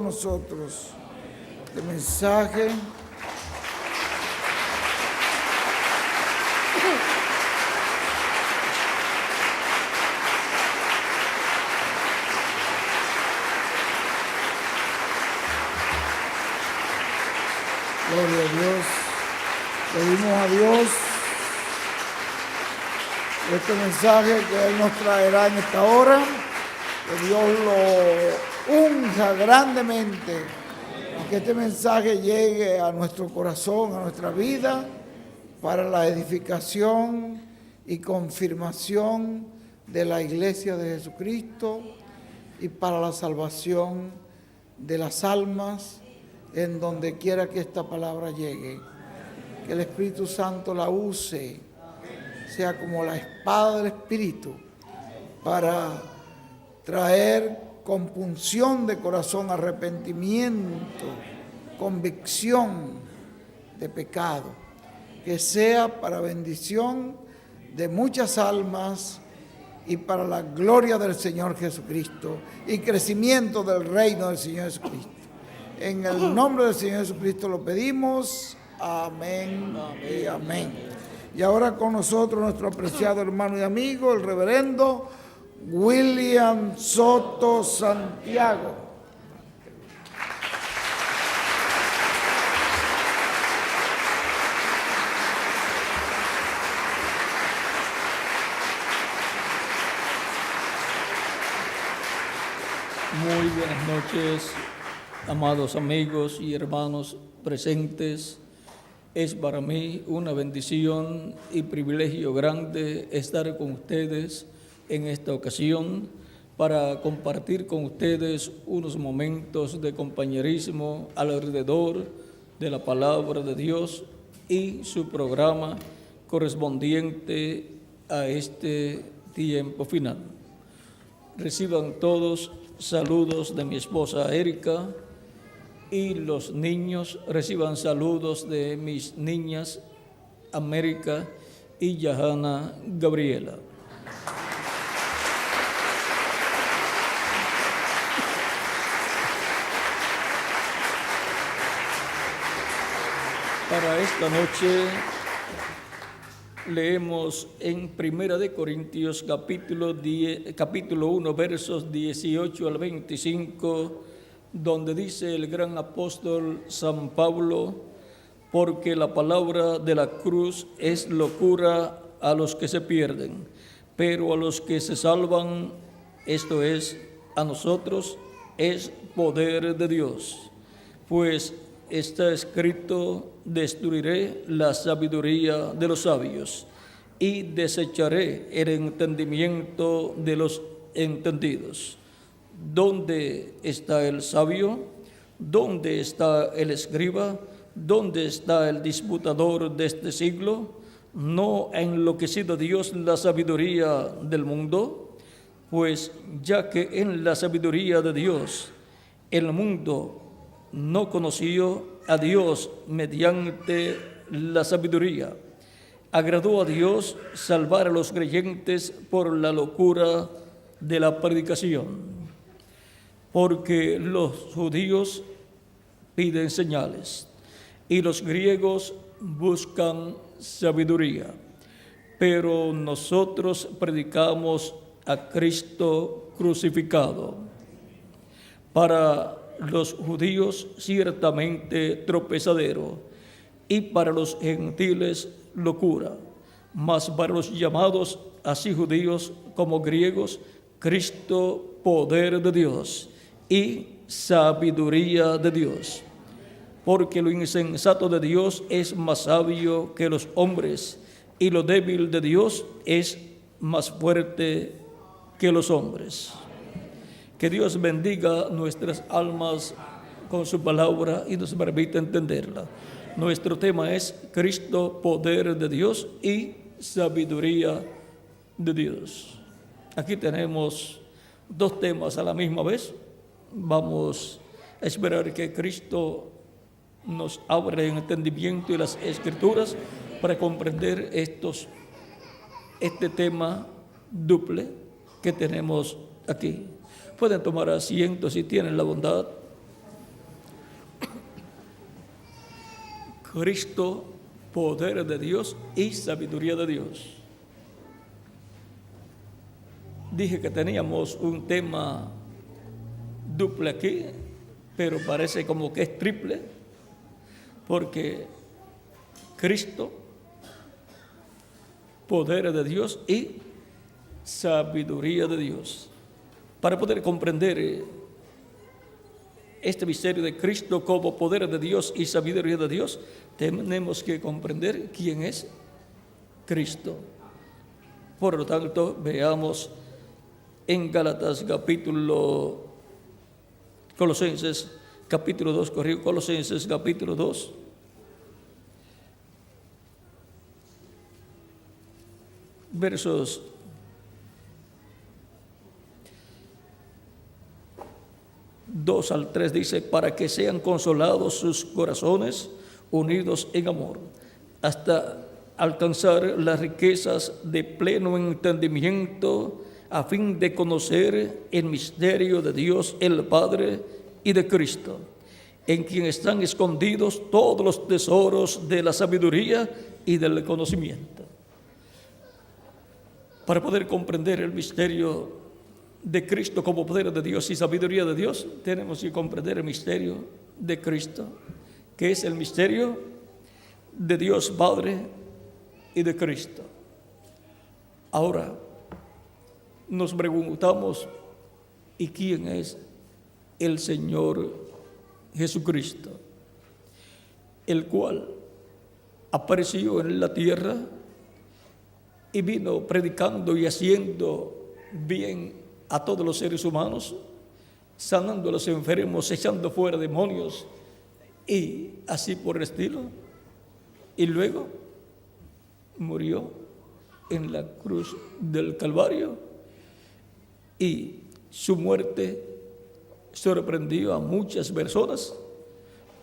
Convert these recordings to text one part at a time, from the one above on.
nosotros. Este mensaje gloria a Dios. Pedimos a Dios este mensaje que Él nos traerá en esta hora, que Dios lo unja grandemente y que este mensaje llegue a nuestro corazón, a nuestra vida, para la edificación y confirmación de la Iglesia de Jesucristo y para la salvación de las almas en donde quiera que esta palabra llegue. Que el Espíritu Santo la use, sea como la espada del Espíritu, para traer compunción de corazón, arrepentimiento, convicción de pecado, que sea para bendición de muchas almas y para la gloria del Señor Jesucristo y crecimiento del reino del Señor Jesucristo. En el nombre del Señor Jesucristo lo pedimos. Amén y amén. Y ahora con nosotros nuestro apreciado hermano y amigo, el reverendo William Soto Santiago. Muy buenas noches, amados amigos y hermanos presentes. Es para mí una bendición y privilegio grande estar con ustedes en esta ocasión para compartir con ustedes unos momentos de compañerismo alrededor de la palabra de Dios y su programa correspondiente a este tiempo final. Reciban todos saludos de mi esposa Erika, y los niños reciban saludos de mis niñas América y Yahana Gabriela. Para esta noche leemos en Primera de Corintios capítulo 1 versos 18 al 25, donde dice el gran apóstol San Pablo: porque la palabra de la cruz es locura a los que se pierden, pero a los que se salvan, esto es, a nosotros, es poder de Dios. Pues está escrito: destruiré la sabiduría de los sabios y desecharé el entendimiento de los entendidos. ¿Dónde está el sabio? ¿Dónde está el escriba? ¿Dónde está el disputador de este siglo? ¿No ha enloquecido Dios la sabiduría del mundo? Pues ya que en la sabiduría de Dios el mundo no conoció a Dios mediante la sabiduría, agradó a Dios salvar a los creyentes por la locura de la predicación. Porque los judíos piden señales y los griegos buscan sabiduría, pero nosotros predicamos a Cristo crucificado. Para los judíos ciertamente tropezadero y para los gentiles locura, mas para los llamados, así judíos como griegos, Cristo poder de Dios y sabiduría de Dios. Porque lo insensato de Dios es más sabio que los hombres, y lo débil de Dios es más fuerte que los hombres. Que Dios bendiga nuestras almas con su palabra y nos permita entenderla. Nuestro tema es Cristo, poder de Dios y sabiduría de Dios. Aquí tenemos dos temas a la misma vez. Vamos a esperar que Cristo nos abra el entendimiento y las Escrituras para comprender este tema duple que tenemos aquí. Pueden tomar asiento si tienen la bondad. Cristo, poder de Dios y sabiduría de Dios. Dije que teníamos un tema duple aquí, pero parece como que es triple, porque Cristo, poder de Dios y sabiduría de Dios. Para poder comprender este misterio de Cristo como poder de Dios y sabiduría de Dios, tenemos que comprender quién es Cristo. Por lo tanto, veamos en Gálatas Colosenses capítulo 2, Colosenses capítulo 2. Versos 2 al 3 dice: para que sean consolados sus corazones unidos en amor, hasta alcanzar las riquezas de pleno entendimiento, a fin de conocer el misterio de Dios el Padre y de Cristo, en quien están escondidos todos los tesoros de la sabiduría y del conocimiento. Para poder comprender el misterio de Cristo como poder de Dios y sabiduría de Dios, tenemos que comprender el misterio de Cristo, que es el misterio de Dios Padre y de Cristo. Ahora nos preguntamos, ¿y quién es el Señor Jesucristo? El cual apareció en la tierra y vino predicando y haciendo bien a todos los seres humanos, sanando a los enfermos, echando fuera demonios y así por el estilo. Y luego murió en la cruz del Calvario, y su muerte sorprendió a muchas personas,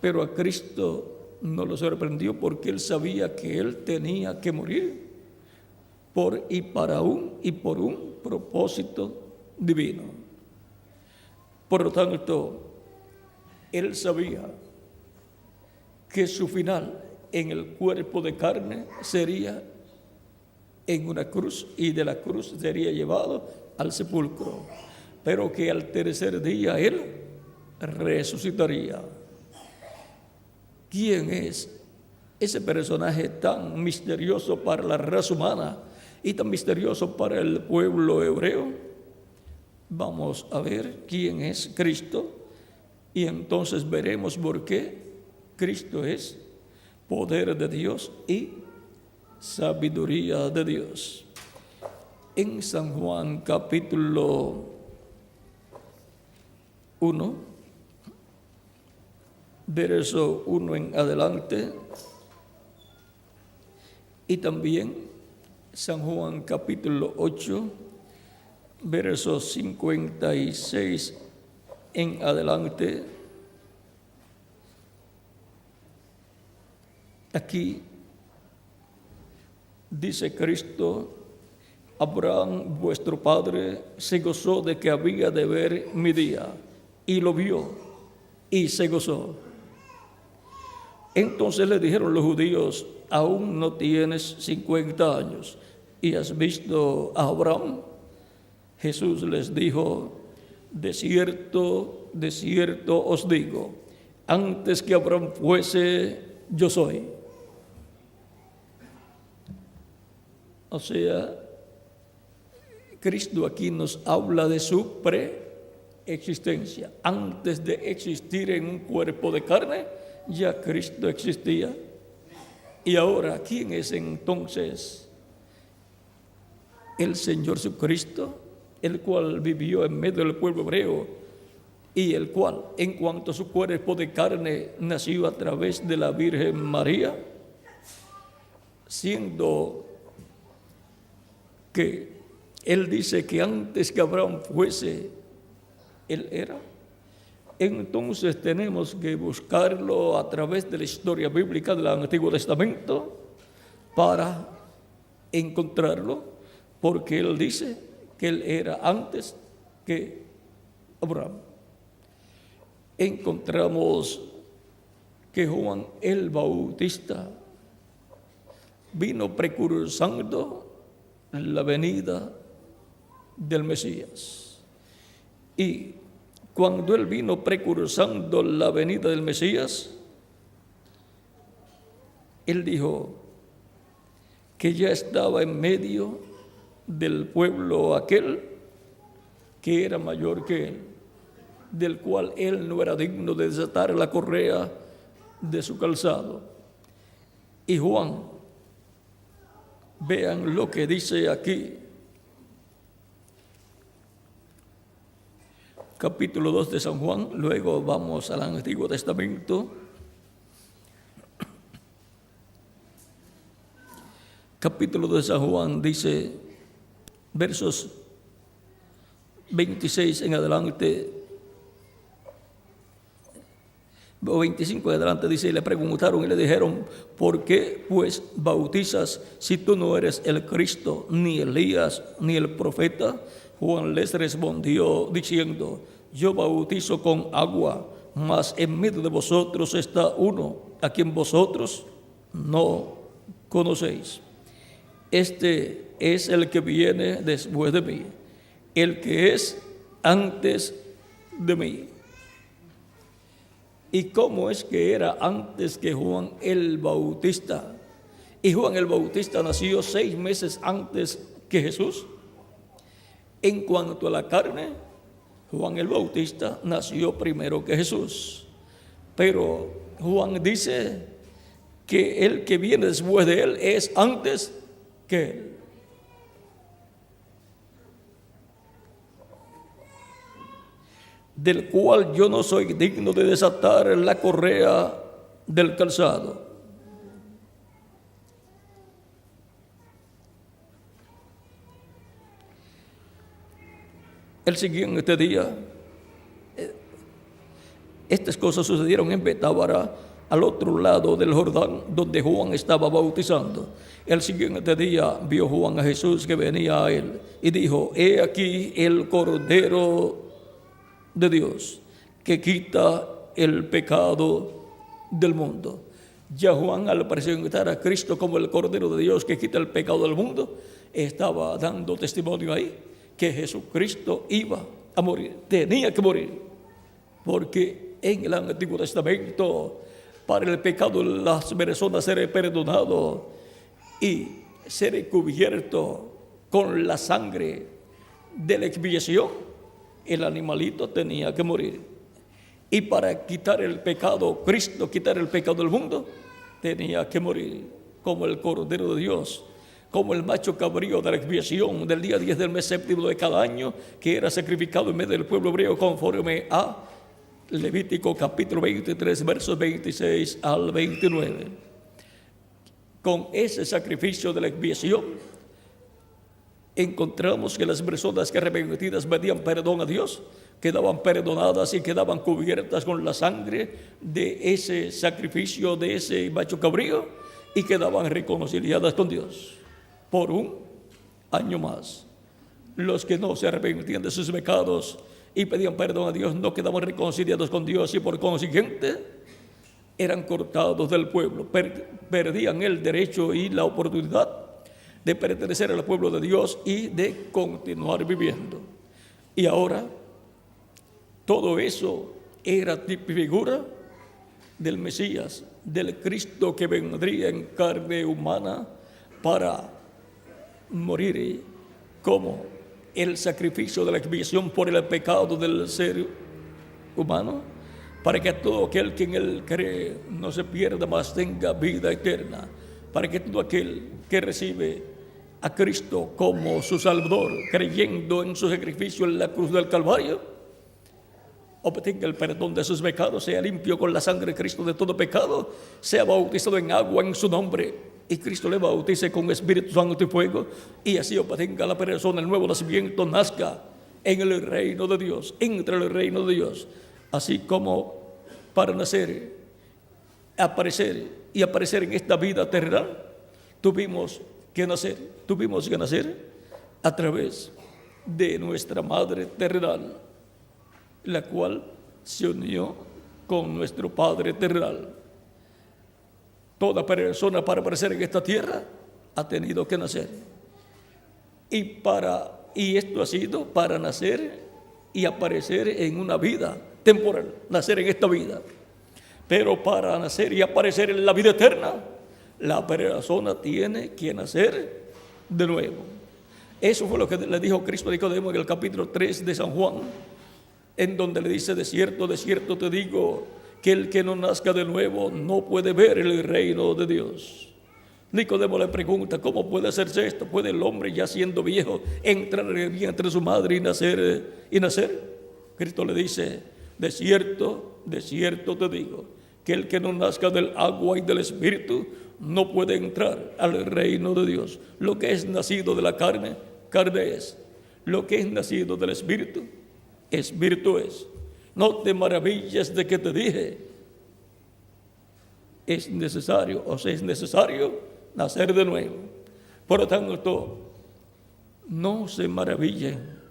pero a Cristo no lo sorprendió, porque él sabía que él tenía que morir por un propósito divino. Por lo tanto, él sabía que su final en el cuerpo de carne sería en una cruz, y de la cruz sería llevado al sepulcro, pero que al tercer día él resucitaría. ¿Quién es ese personaje tan misterioso para la raza humana y tan misterioso para el pueblo hebreo? Vamos a ver quién es Cristo, y entonces veremos por qué Cristo es poder de Dios y sabiduría de Dios. En San Juan capítulo 1, verso 1 en adelante, y también San Juan capítulo 8, verso 56 en adelante. Aquí dice Cristo: Abraham, vuestro padre, se gozó de que había de ver mi día, y lo vio, y se gozó. Entonces le dijeron los judíos: aún no tienes 50 años, ¿y has visto a Abraham? Jesús les dijo: de cierto os digo, antes que Abraham fuese, yo soy. O sea, Cristo aquí nos habla de su preexistencia. Antes de existir en un cuerpo de carne, ya Cristo existía. Y ahora, ¿quién es entonces el Señor Jesucristo? El cual vivió en medio del pueblo hebreo, y el cual, en cuanto a su cuerpo de carne, nació a través de la Virgen María, siendo que él dice que antes que Abraham fuese, él era. Entonces tenemos que buscarlo a través de la historia bíblica del Antiguo Testamento para encontrarlo, porque él dice que él era antes que Abraham. Encontramos que Juan el Bautista vino precursando la venida del Mesías. Y cuando él vino precursando la venida del Mesías, él dijo que ya estaba en medio del pueblo aquel que era mayor que él, del cual él no era digno de desatar la correa de su calzado. Y Juan, vean lo que dice aquí, capítulo 2 de San Juan, luego vamos al Antiguo Testamento. Capítulo 2 de San Juan dice, versos 26 en adelante, o 25 en adelante, dice, y le preguntaron y le dijeron, ¿por qué pues bautizas si tú no eres el Cristo, ni Elías, ni el profeta? Juan les respondió diciendo, yo bautizo con agua, mas en medio de vosotros está uno, a quien vosotros no conocéis. Este es el que viene después de mí, el que es antes de mí. ¿Y cómo es que era antes que Juan el Bautista? Y Juan el Bautista nació 6 meses antes que Jesús. En cuanto a la carne, Juan el Bautista nació primero que Jesús. Pero Juan dice que el que viene después de él es antes que él. Del cual yo no soy digno de desatar la correa del calzado. El siguiente día, estas cosas sucedieron en Betábara, al otro lado del Jordán, donde Juan estaba bautizando. El siguiente día vio Juan a Jesús que venía a él y dijo, he aquí el Cordero de Dios que quita el pecado del mundo. Ya Juan, al presentar a Cristo como el Cordero de Dios que quita el pecado del mundo, estaba dando testimonio ahí que Jesucristo iba a morir, tenía que morir, porque en el Antiguo Testamento para el pecado de las personas ser perdonado y ser cubierto con la sangre de la expiación, el animalito tenía que morir. Y para quitar el pecado, Cristo quitar el pecado del mundo, tenía que morir como el Cordero de Dios, como el macho cabrío de la expiación del día 10 del mes séptimo de cada año, que era sacrificado en medio del pueblo hebreo conforme a Levítico capítulo 23, versos 26 al 29. Con ese sacrificio de la expiación, encontramos que las personas que arrepentidas pedían perdón a Dios, quedaban perdonadas y quedaban cubiertas con la sangre de ese sacrificio, de ese macho cabrío, y quedaban reconciliadas con Dios por un año más. Los que no se arrepentían de sus pecados y pedían perdón a Dios no quedaban reconciliados con Dios y por consiguiente eran cortados del pueblo, perdían el derecho y la oportunidad de pertenecer al pueblo de Dios y de continuar viviendo. Y ahora todo eso era figura del Mesías, del Cristo que vendría en carne humana para morir como el sacrificio de la expiación por el pecado del ser humano, para que todo aquel que en él cree no se pierda, mas tenga vida eterna, para que todo aquel que recibe a Cristo como su Salvador, creyendo en su sacrificio en la cruz del Calvario, obtenga el perdón de sus pecados, sea limpio con la sangre de Cristo de todo pecado, sea bautizado en agua en su nombre, y Cristo le bautice con Espíritu Santo y fuego, y así obtenga la persona el nuevo nacimiento, nazca en el reino de Dios, entre el reino de Dios, así como para nacer, aparecer en esta vida terrenal, tuvimos que nacer a través de nuestra Madre terrenal, la cual se unió con nuestro Padre terrenal, Toda persona para aparecer en esta tierra ha tenido que nacer. Y esto ha sido para nacer y aparecer en una vida temporal, nacer en esta vida. Pero para nacer y aparecer en la vida eterna, la persona tiene que nacer de nuevo. Eso fue lo que le dijo Cristo a Nicodemo en el capítulo 3 de San Juan, en donde le dice: de cierto te digo, que el que no nazca de nuevo no puede ver el reino de Dios. Nicodemo le pregunta: ¿cómo puede hacerse esto? ¿Puede el hombre, ya siendo viejo, entrar en el vientre de su madre y nacer? Cristo le dice: de cierto te digo, que el que no nazca del agua y del Espíritu no puede entrar al reino de Dios. Lo que es nacido de la carne, carne es. Lo que es nacido del Espíritu, Espíritu es. No te maravilles de que te dije: es necesario nacer de nuevo. Por lo tanto, no se maravillen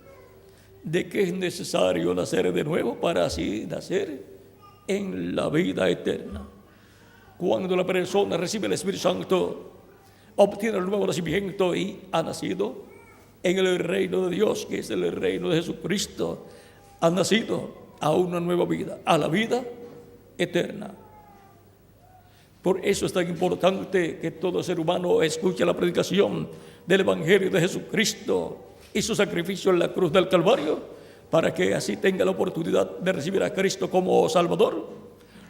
de que es necesario nacer de nuevo para así nacer en la vida eterna. Cuando la persona recibe el Espíritu Santo, obtiene el nuevo nacimiento y ha nacido en el reino de Dios, que es el reino de Jesucristo. Ha nacido a una nueva vida, a la vida eterna. Por eso es tan importante que todo ser humano escuche la predicación del Evangelio de Jesucristo y su sacrificio en la cruz del Calvario, para que así tenga la oportunidad de recibir a Cristo como Salvador,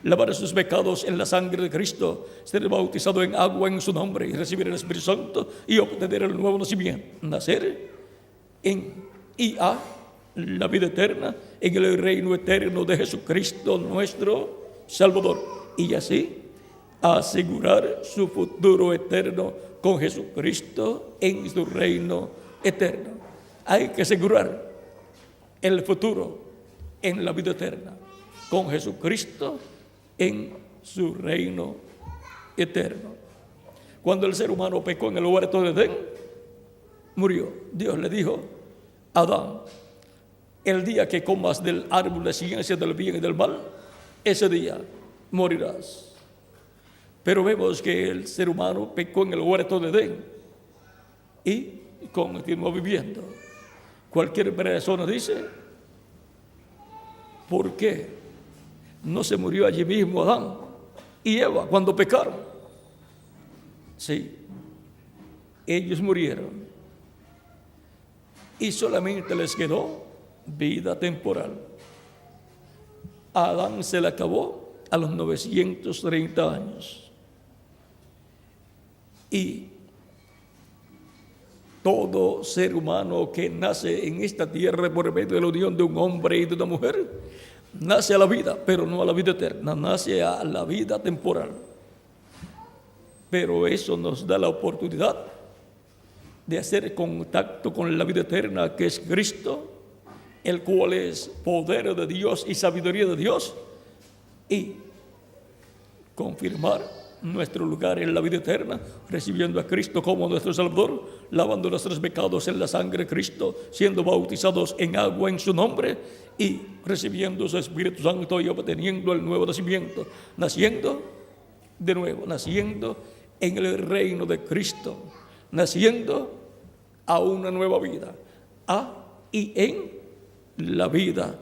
lavar sus pecados en la sangre de Cristo, ser bautizado en agua en su nombre y recibir el Espíritu Santo y obtener el nuevo nacimiento, nacer a la vida eterna, en el reino eterno de Jesucristo nuestro Salvador, y así asegurar su futuro eterno con Jesucristo en su reino eterno. Hay que asegurar el futuro en la vida eterna con Jesucristo en su reino eterno. Cuando el ser humano pecó en el huerto de Edén, murió. Dios le dijo a Adán: el día que comas del árbol de ciencia del bien y del mal, ese día morirás. Pero vemos que el ser humano pecó en el huerto de Edén y continuó viviendo. Cualquier persona dice: ¿por qué no se murió allí mismo Adán y Eva cuando pecaron? Sí, ellos murieron y solamente les quedó vida temporal. A Adán se le acabó a los 930 años. Y todo ser humano que nace en esta tierra por medio de la unión de un hombre y de una mujer, nace a la vida, pero no a la vida eterna, nace a la vida temporal. Pero eso nos da la oportunidad de hacer contacto con la vida eterna, que es Cristo, el cual es poder de Dios y sabiduría de Dios, y confirmar nuestro lugar en la vida eterna, recibiendo a Cristo como nuestro Salvador, lavando nuestros pecados en la sangre de Cristo, siendo bautizados en agua en su nombre y recibiendo su Espíritu Santo y obteniendo el nuevo nacimiento, naciendo de nuevo, naciendo en el reino de Cristo, naciendo a una nueva vida, y en la vida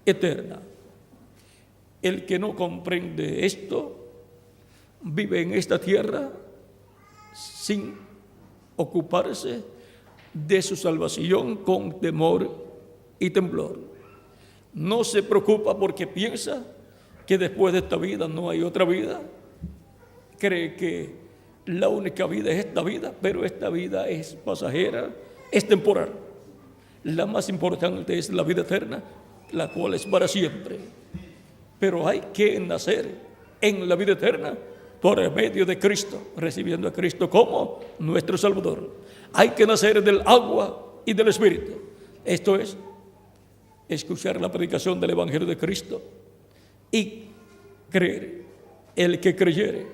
eterna. El que no comprende esto vive en esta tierra sin ocuparse de su salvación, con temor y temblor. No se preocupa porque piensa que después de esta vida no hay otra vida. Cree que la única vida es esta vida, pero esta vida es pasajera, es temporal. La más importante es la vida eterna, la cual es para siempre. Pero hay que nacer en la vida eterna por medio de Cristo, recibiendo a Cristo como nuestro Salvador. Hay que nacer del agua y del Espíritu. Esto es escuchar la predicación del Evangelio de Cristo y creer. El que creyere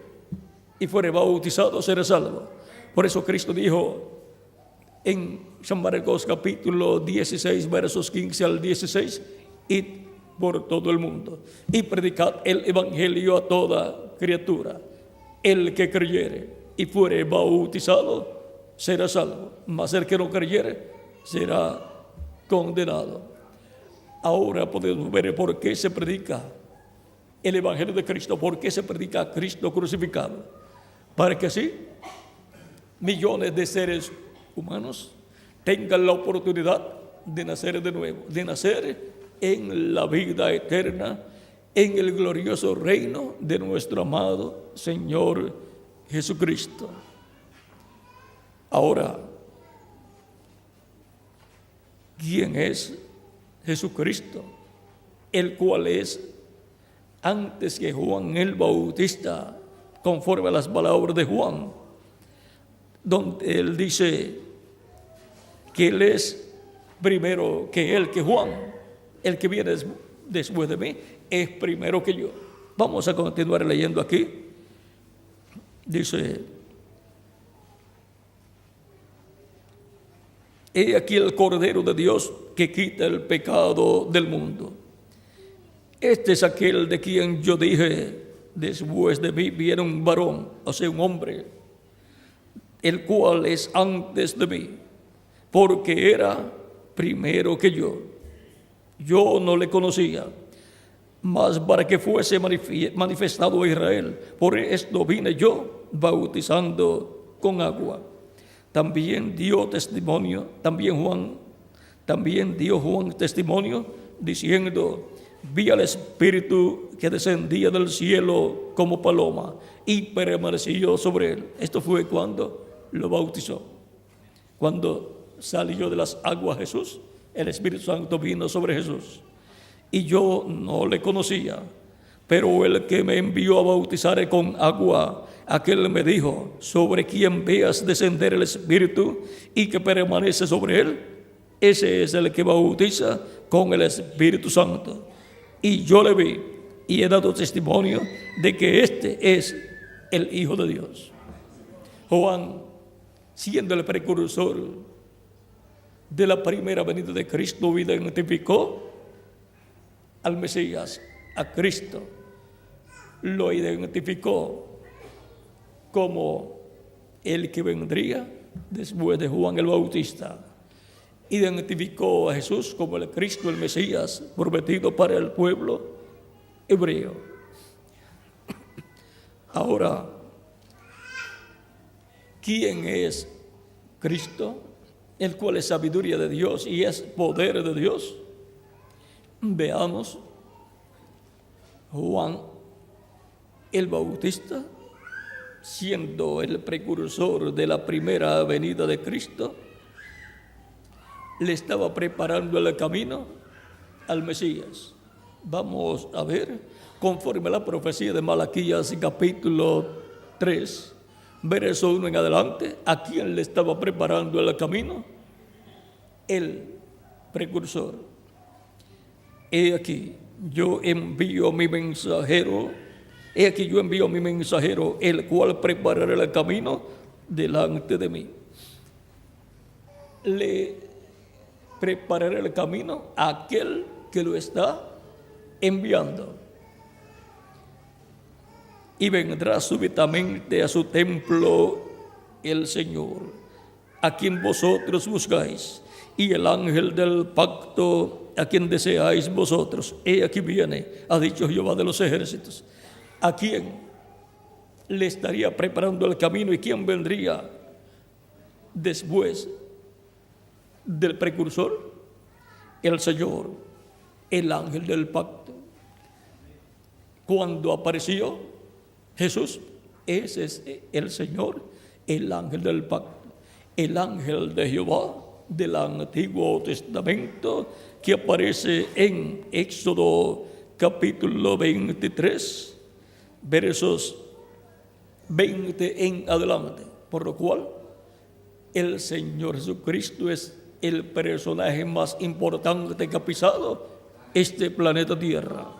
y fuere bautizado será salvo. Por eso Cristo dijo en San Marcos capítulo 16, versos 15 al 16, id por todo el mundo y predicad el Evangelio a toda criatura. el que creyere y fuere bautizado será salvo, mas el que no creyere será condenado. Ahora podemos ver por qué se predica el Evangelio de Cristo, por qué se predica a Cristo crucificado, para que así millones de seres humanos tengan la oportunidad de nacer de nuevo, de nacer en la vida eterna, en el glorioso reino de nuestro amado Señor Jesucristo. Ahora, ¿quién es Jesucristo? El cual es antes que Juan el Bautista, conforme a las palabras de Juan, donde él dice que él es primero que él, que Juan, el que viene después de mí, es primero que yo. Vamos a continuar leyendo aquí. Dice: he aquí el Cordero de Dios que quita el pecado del mundo. Este es aquel de quien yo dije: después de mí viene un varón, o sea, un hombre, el cual es antes de mí, porque era primero que yo. Yo no le conocía, mas para que fuese manifestado a Israel, por esto vine yo bautizando con agua. También dio Juan testimonio, diciendo: vi al Espíritu que descendía del cielo como paloma y permaneció sobre él. Esto fue cuando lo bautizó. Cuando salió de las aguas Jesús, el Espíritu Santo vino sobre Jesús. Y yo no le conocía, pero el que me envió a bautizar con agua, aquel me dijo: sobre quien veas descender el Espíritu y que permanece sobre él, ese es el que bautiza con el Espíritu Santo. Y yo le vi y he dado testimonio de que este es el Hijo de Dios. Juan, siendo el precursor de la primera venida de Cristo, identificó al Mesías, a Cristo. Lo identificó como el que vendría después de Juan el Bautista. Identificó a Jesús como el Cristo, el Mesías prometido para el pueblo hebreo. Ahora, ¿quién es Cristo? El cual es sabiduría de Dios y es poder de Dios. Veamos, Juan el Bautista, siendo el precursor de la primera venida de Cristo, le estaba preparando el camino al Mesías. Vamos a ver, conforme a la profecía de Malaquías, capítulo 3, verso 1 en adelante, ¿a quién le estaba preparando el camino? El precursor. He aquí, yo envío mi mensajero, el cual preparará el camino delante de mí. Le preparará el camino a aquel que lo está enviando. Y vendrá súbitamente a su templo el Señor, a quien vosotros buscáis, y el ángel del pacto, a quien deseáis vosotros. He aquí viene, ha dicho Jehová de los ejércitos. ¿A quién le estaría preparando el camino y quién vendría después del precursor? El Señor, el ángel del pacto. Cuando apareció Jesús, ese es el Señor, el ángel del pacto, el ángel de Jehová del Antiguo Testamento, que aparece en Éxodo capítulo 23, versos 20 en adelante, por lo cual el Señor Jesucristo es el personaje más importante que ha pisado este planeta Tierra.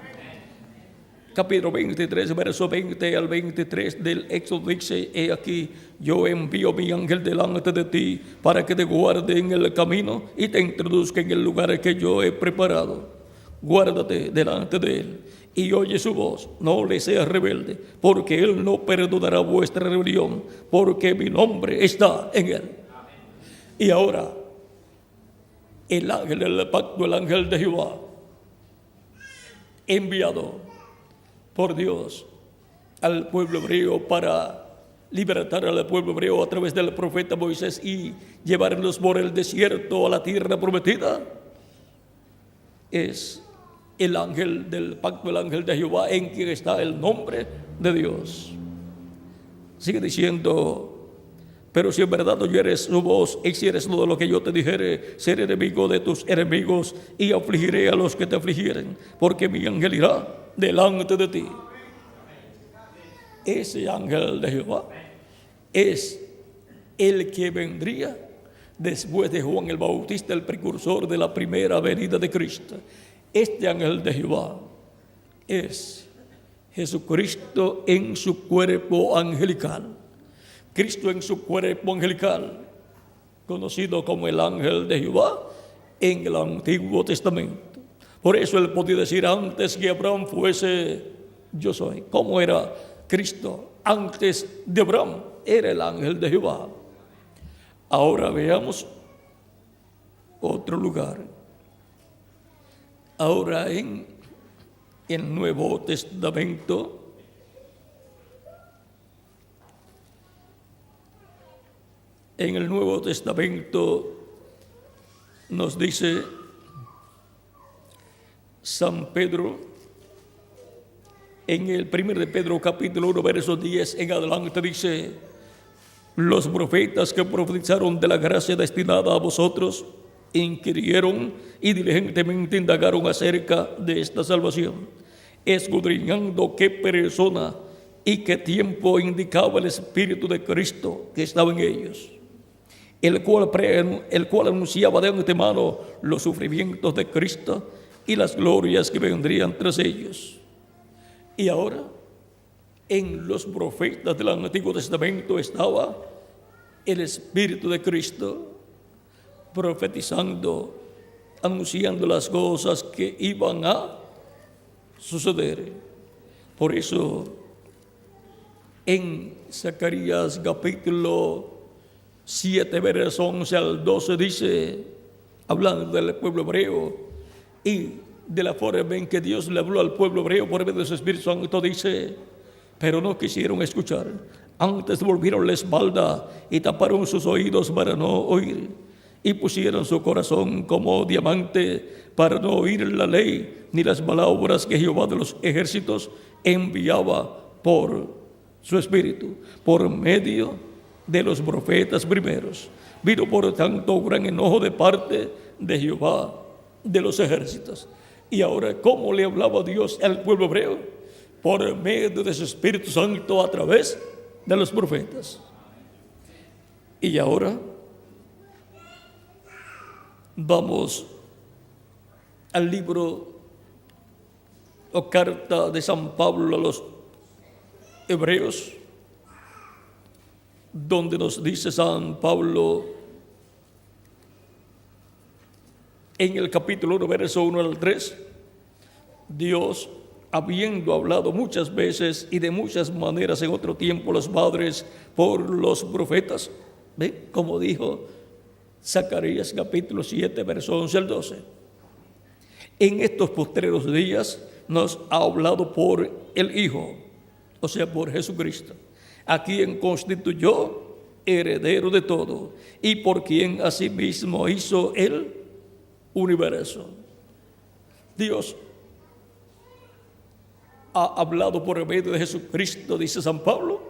Capítulo 23, verso 20 al 23 del Éxodo dice: he aquí, yo envío mi ángel delante de ti para que te guarde en el camino y te introduzca en el lugar que yo he preparado. Guárdate delante de él y oye su voz, no le seas rebelde, porque Él no perdonará vuestra rebelión, porque mi nombre está en Él. Y ahora, el ángel del pacto, el ángel de Jehová, enviado por Dios al pueblo hebreo para libertar al pueblo hebreo a través del profeta Moisés y llevarlos por el desierto a la tierra prometida, es el ángel del pacto, el ángel de Jehová, en quien está el nombre de Dios. Sigue diciendo: pero si en verdad oyeres su voz, y hicieres todo lo que yo te dijere, seré enemigo de tus enemigos y afligiré a los que te afligieren, porque mi ángel irá delante de ti. Ese ángel de Jehová es el que vendría después de Juan el Bautista, el precursor de la primera venida de Cristo. Este ángel de Jehová es Jesucristo en su cuerpo angelical. Cristo en su cuerpo angelical, conocido como el ángel de Jehová en el Antiguo Testamento. Por eso él podía decir: antes que Abraham fuese, yo soy. ¿Cómo era Cristo antes de Abraham? Era el ángel de Jehová. Ahora veamos otro lugar. Ahora en el Nuevo Testamento, en el Nuevo Testamento nos dice San Pedro, en el 1 de Pedro capítulo 1 verso 10 en adelante, dice: los profetas que profetizaron de la gracia destinada a vosotros inquirieron y diligentemente indagaron acerca de esta salvación, escudriñando qué persona y qué tiempo indicaba el Espíritu de Cristo que estaba en ellos, el cual anunciaba de antemano los sufrimientos de Cristo y las glorias que vendrían tras ellos. Y ahora, en los profetas del Antiguo Testamento estaba el Espíritu de Cristo profetizando, anunciando las cosas que iban a suceder. Por eso, en Zacarías capítulo 7, versos 11 al 12 dice, hablando del pueblo hebreo y de la forma en que Dios le habló al pueblo hebreo por medio de su Espíritu Santo, dice: pero no quisieron escuchar, antes volvieron la espalda y taparon sus oídos para no oír, y pusieron su corazón como diamante para no oír la ley ni las palabras que Jehová de los ejércitos enviaba por su Espíritu, por medio de los profetas primeros. Vino por tanto gran enojo de parte de Jehová de los ejércitos. Y ahora, ¿cómo le hablaba Dios al pueblo hebreo? Por medio de su Espíritu Santo a través de los profetas. Y ahora vamos al libro o carta de San Pablo a los Hebreos, donde nos dice San Pablo en el capítulo 1, verso 1 al 3, Dios, habiendo hablado muchas veces y de muchas maneras en otro tiempo los padres por los profetas, ¿ve? Como dijo Zacarías capítulo 7, verso 11 al 12. En estos postreros días nos ha hablado por el Hijo, o sea, por Jesucristo, a quien constituyó heredero de todo y por quien asimismo hizo el universo. Dios ha hablado por medio de Jesucristo, dice San Pablo,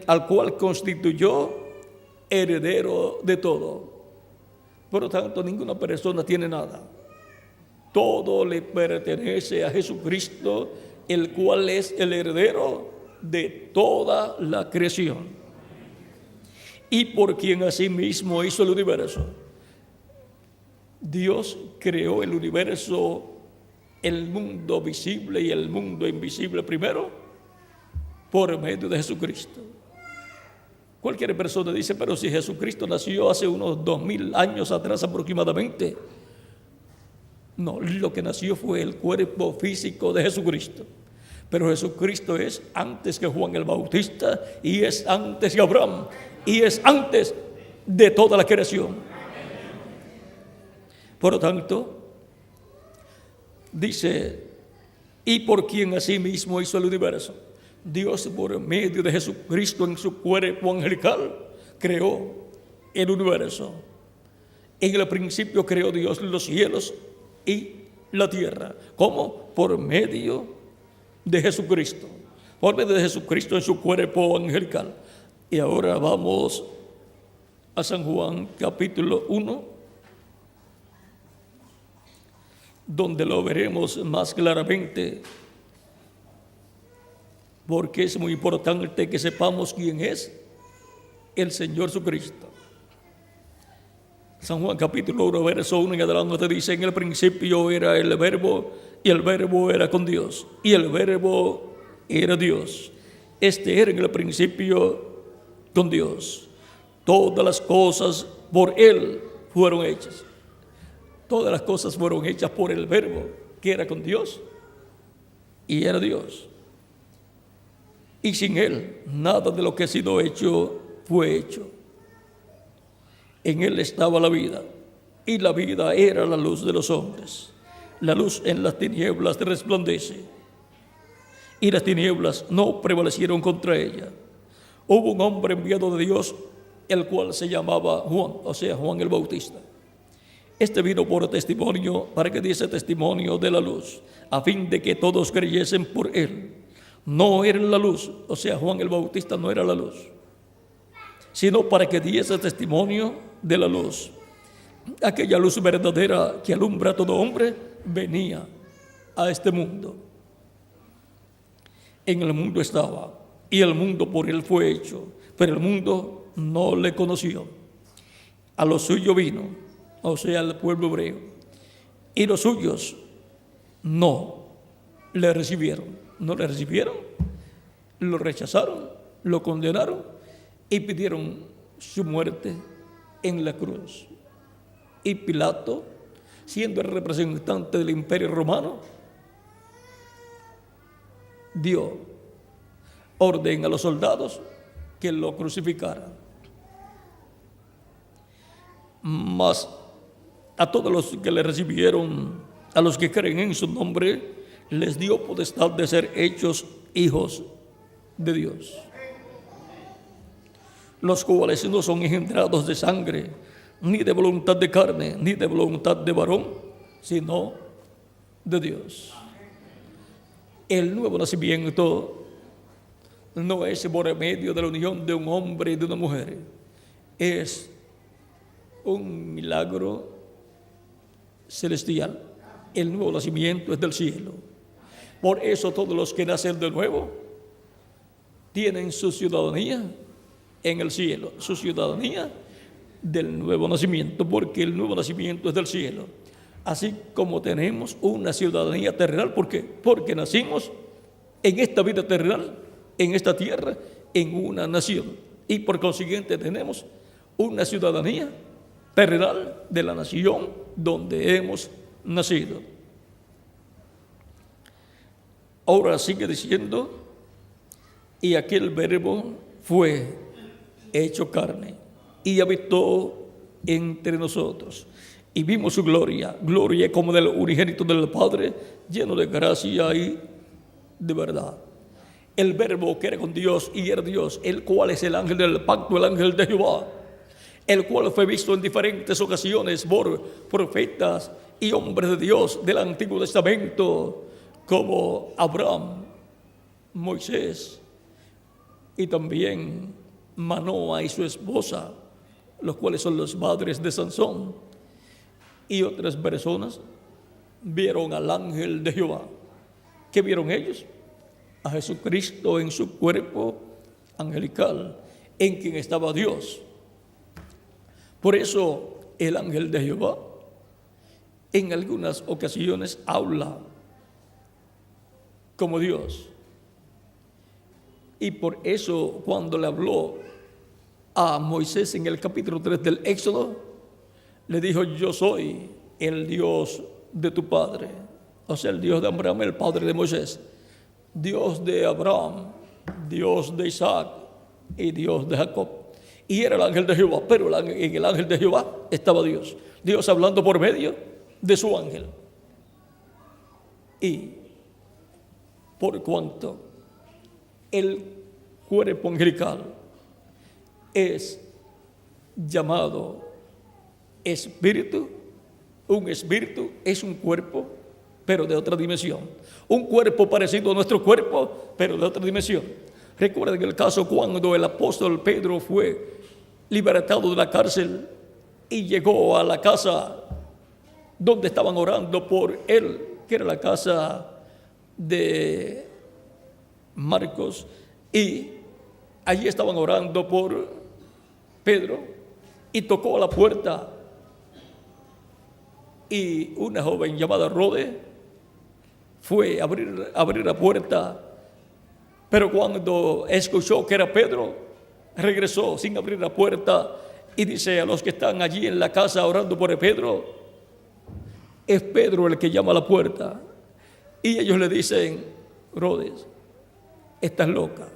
al cual constituyó heredero de todo. Por lo tanto, ninguna persona tiene nada. Todo le pertenece a Jesucristo, el cual es el heredero de toda la creación. Y por quien asimismo hizo el universo. Dios creó el universo, el mundo visible y el mundo invisible primero, por medio de Jesucristo. Cualquier persona dice: pero si Jesucristo nació hace unos 2000 años atrás aproximadamente, No, lo que nació fue el cuerpo físico de Jesucristo. Pero Jesucristo es antes que Juan el Bautista, y es antes que Abraham, y es antes de toda la creación. Por lo tanto, dice, y por quien asimismo hizo el universo. Dios, por medio de Jesucristo en su cuerpo angelical, creó el universo. En el principio creó Dios los cielos y la tierra. ¿Cómo? Por medio de Jesucristo. Por medio de Jesucristo en su cuerpo angelical. Y ahora vamos a San Juan capítulo 1, donde lo veremos más claramente, porque es muy importante que sepamos quién es el Señor Jesucristo. San Juan capítulo 1, verso 1 en adelante dice: en el principio era el Verbo, y el Verbo era con Dios, y el Verbo era Dios. Este era en el principio con Dios. Todas las cosas por Él fueron hechas. Todas las cosas fueron hechas por el Verbo, que era con Dios y era Dios. Y sin Él, nada de lo que ha sido hecho fue hecho. En Él estaba la vida, y la vida era la luz de los hombres. La luz en las tinieblas resplandece, y las tinieblas no prevalecieron contra ella. Hubo un hombre enviado de Dios, el cual se llamaba Juan, o sea, Juan el Bautista. Este vino por testimonio, para que diese testimonio de la luz, a fin de que todos creyesen por él. No era la luz, o sea, Juan el Bautista no era la luz, sino para que diese testimonio de la luz. Aquella luz verdadera que alumbra a todo hombre venía a este mundo. En el mundo estaba, y el mundo por él fue hecho, pero el mundo no le conoció. A lo suyo vino, o sea, al pueblo hebreo, y los suyos no le recibieron. No le recibieron, lo rechazaron, lo condenaron y pidieron su muerte en la cruz. Y Pilato, siendo el representante del Imperio Romano, dio orden a los soldados que lo crucificaran. Mas a todos los que le recibieron, a los que creen en su nombre, les dio potestad de ser hechos hijos de Dios, los cuales no son engendrados de sangre, ni de voluntad de carne, ni de voluntad de varón, sino de Dios. El nuevo nacimiento no es por medio de la unión de un hombre y de una mujer, es un milagro celestial. El nuevo nacimiento es del cielo. Por eso todos los que nacen de nuevo tienen su ciudadanía en el cielo, su ciudadanía del nuevo nacimiento, porque el nuevo nacimiento es del cielo. Así como tenemos una ciudadanía terrenal, ¿por qué? Porque nacimos en esta vida terrenal, en esta tierra, en una nación, y por consiguiente tenemos una ciudadanía terrenal de la nación donde hemos nacido. Ahora sigue diciendo, y aquel Verbo fue hecho carne y habitó entre nosotros, y vimos su gloria, gloria como del unigénito del Padre, lleno de gracia y de verdad. El Verbo que era con Dios y era Dios, el cual es el ángel del pacto, el ángel de Jehová, el cual fue visto en diferentes ocasiones por profetas y hombres de Dios del Antiguo Testamento, como Abraham, Moisés y también Manoa y su esposa, los cuales son los padres de Sansón, y otras personas vieron al ángel de Jehová. ¿Qué vieron ellos? A Jesucristo en su cuerpo angelical, en quien estaba Dios. Por eso el ángel de Jehová en algunas ocasiones habla como Dios. Y por eso cuando le habló a Moisés en el capítulo 3 del Éxodo, le dijo: yo soy el Dios de tu padre. O sea, el Dios de Abraham, el padre de Moisés. Dios de Abraham, Dios de Isaac y Dios de Jacob. Y era el ángel de Jehová, pero en el ángel de Jehová estaba Dios. Dios hablando por medio de su ángel. Y por cuanto el cuerpo angelical es llamado espíritu, un espíritu es un cuerpo, pero de otra dimensión. Un cuerpo parecido a nuestro cuerpo, pero de otra dimensión. Recuerden el caso cuando el apóstol Pedro fue libertado de la cárcel y llegó a la casa donde estaban orando por él, que era la casa de Marcos, y allí estaban orando por Pedro, y tocó a la puerta, y una joven llamada Rode fue a abrir la puerta, pero cuando escuchó que era Pedro, regresó sin abrir la puerta y dice a los que están allí en la casa orando por Pedro: es Pedro el que llama a la puerta. Y ellos le dicen: Rodes, estás loca,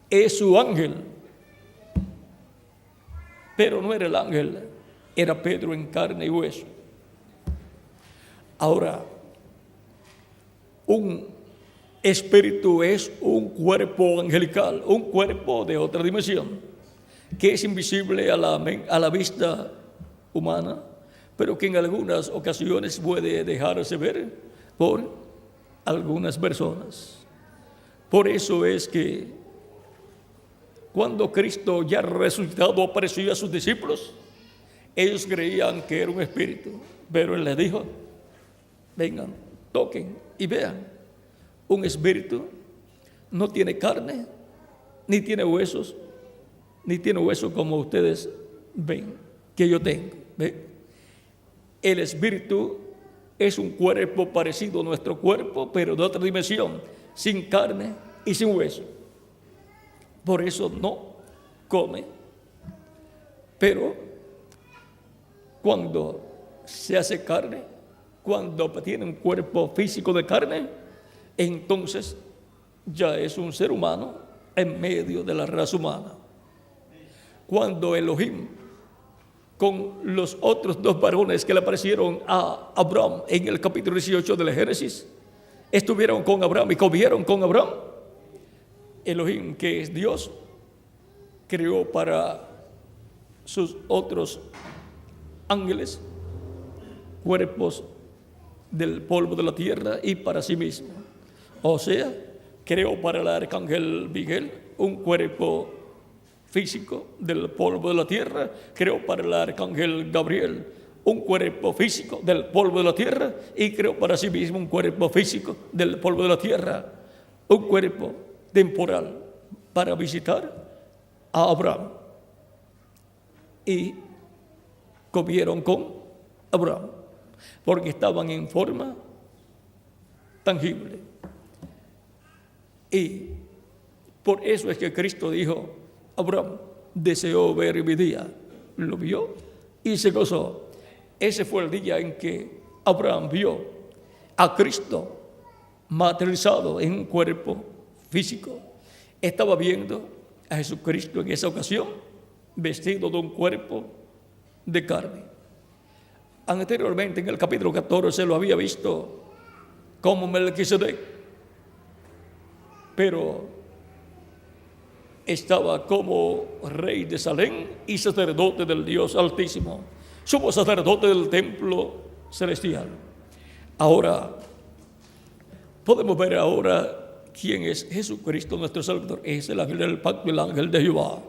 es su ángel. Pero no era el ángel, era Pedro en carne y hueso. Ahora, un espíritu es un cuerpo angelical, un cuerpo de otra dimensión, que es invisible a la vista humana, pero que en algunas ocasiones puede dejarse ver por algunas personas. Por eso es que cuando Cristo ya resucitado apareció a sus discípulos, ellos creían que era un espíritu, pero Él les dijo: vengan, toquen y vean. Un espíritu no tiene carne, ni tiene huesos, ni tiene huesos como ustedes ven que yo tengo. ¿Ven? El espíritu es un cuerpo parecido a nuestro cuerpo, pero de otra dimensión, sin carne y sin hueso. Por eso no come. Pero cuando se hace carne, cuando tiene un cuerpo físico de carne, entonces ya es un ser humano en medio de la raza humana. Cuando Elohim, con los otros dos varones que le aparecieron a Abraham en el capítulo 18 del Génesis, estuvieron con Abraham y comieron con Abraham, Elohim, que es Dios, creó para sus otros ángeles cuerpos del polvo de la tierra y para sí mismo. O sea, creó para el arcángel Miguel un cuerpo físico del polvo de la tierra, creó para el arcángel Gabriel un cuerpo físico del polvo de la tierra y creó para sí mismo un cuerpo físico del polvo de la tierra, un cuerpo temporal para visitar a Abraham. Y comieron con Abraham porque estaban en forma tangible. Y por eso es que Cristo dijo: Abraham deseó ver mi día, lo vio y se gozó. Ese fue el día en que Abraham vio a Cristo materializado en un cuerpo físico. Estaba viendo a Jesucristo en esa ocasión vestido de un cuerpo de carne. Anteriormente, en el capítulo 14, lo había visto como Melquisedec, pero estaba como rey de Salem y sacerdote del Dios Altísimo, sumo sacerdote del templo celestial. Ahora, podemos ver ahora quién es Jesucristo nuestro Salvador. Es el ángel del pacto, el ángel de Jehová.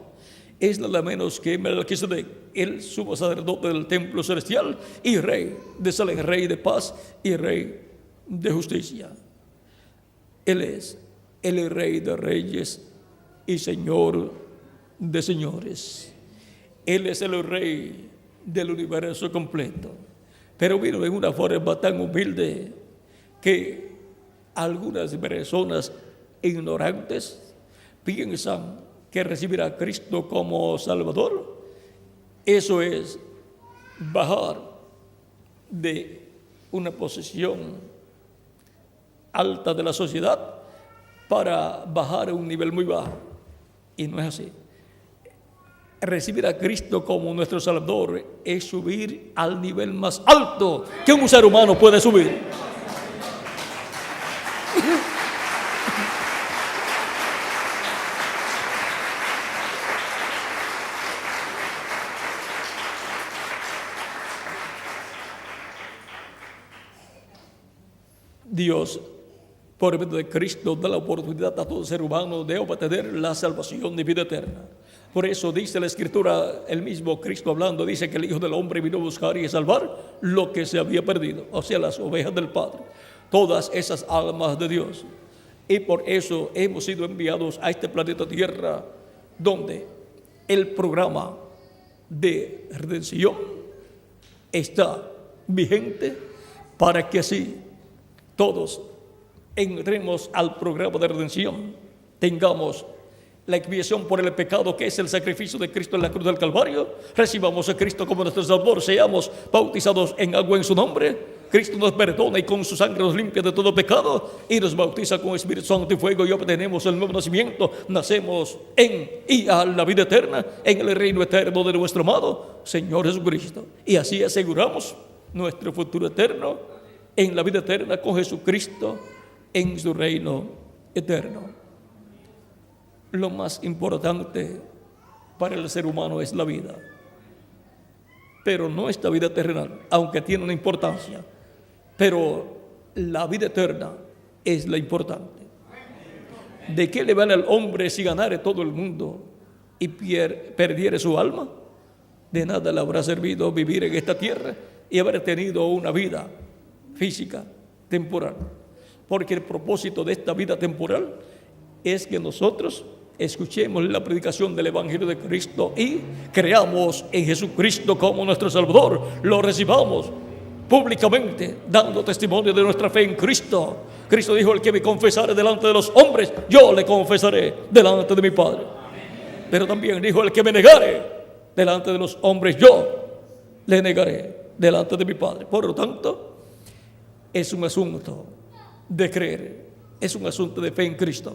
Es nada menos que Melquisedec, el sumo sacerdote del templo celestial y rey de Salem, rey de paz y rey de justicia. Él es el rey de reyes y señor de señores. Él es el rey del universo completo, pero vino en una forma tan humilde que algunas personas ignorantes piensan que recibir a Cristo como Salvador, eso es bajar de una posición alta de la sociedad para bajar a un nivel muy bajo. Y no es así. Recibir a Cristo como nuestro Salvador es subir al nivel más alto que un ser humano puede subir. Dios, por medio de Cristo, da la oportunidad a todo ser humano de obtener la salvación de vida eterna. Por eso dice la Escritura, el mismo Cristo hablando, dice que el Hijo del Hombre vino a buscar y a salvar lo que se había perdido, o sea, las ovejas del Padre, todas esas almas de Dios. Y por eso hemos sido enviados a este planeta Tierra, donde el programa de redención está vigente, para que así todos entremos al programa de redención, tengamos la expiación por el pecado, que es el sacrificio de Cristo en la cruz del Calvario, recibamos a Cristo como nuestro Salvador, seamos bautizados en agua en su nombre, Cristo nos perdona y con su sangre nos limpia de todo pecado y nos bautiza con Espíritu Santo y fuego, y obtenemos el nuevo nacimiento, nacemos en y a la vida eterna, en el reino eterno de nuestro amado Señor Jesucristo, y así aseguramos nuestro futuro eterno en la vida eterna con Jesucristo en su reino eterno. Lo más importante para el ser humano es la vida, pero no esta vida terrenal, aunque tiene una importancia, pero la vida eterna es la importante. ¿De qué le vale al hombre si ganare todo el mundo y perdiere su alma? De nada le habrá servido vivir en esta tierra y haber tenido una vida física temporal, porque el propósito de esta vida temporal es que nosotros escuchemos la predicación del Evangelio de Cristo y creamos en Jesucristo como nuestro Salvador, lo recibamos públicamente, dando testimonio de nuestra fe en Cristo. Cristo dijo: el que me confesare delante de los hombres, yo le confesaré delante de mi Padre. Pero también dijo: el que me negare delante de los hombres, yo le negaré delante de mi Padre. Por lo tanto, es un asunto de creer, es un asunto de fe en Cristo,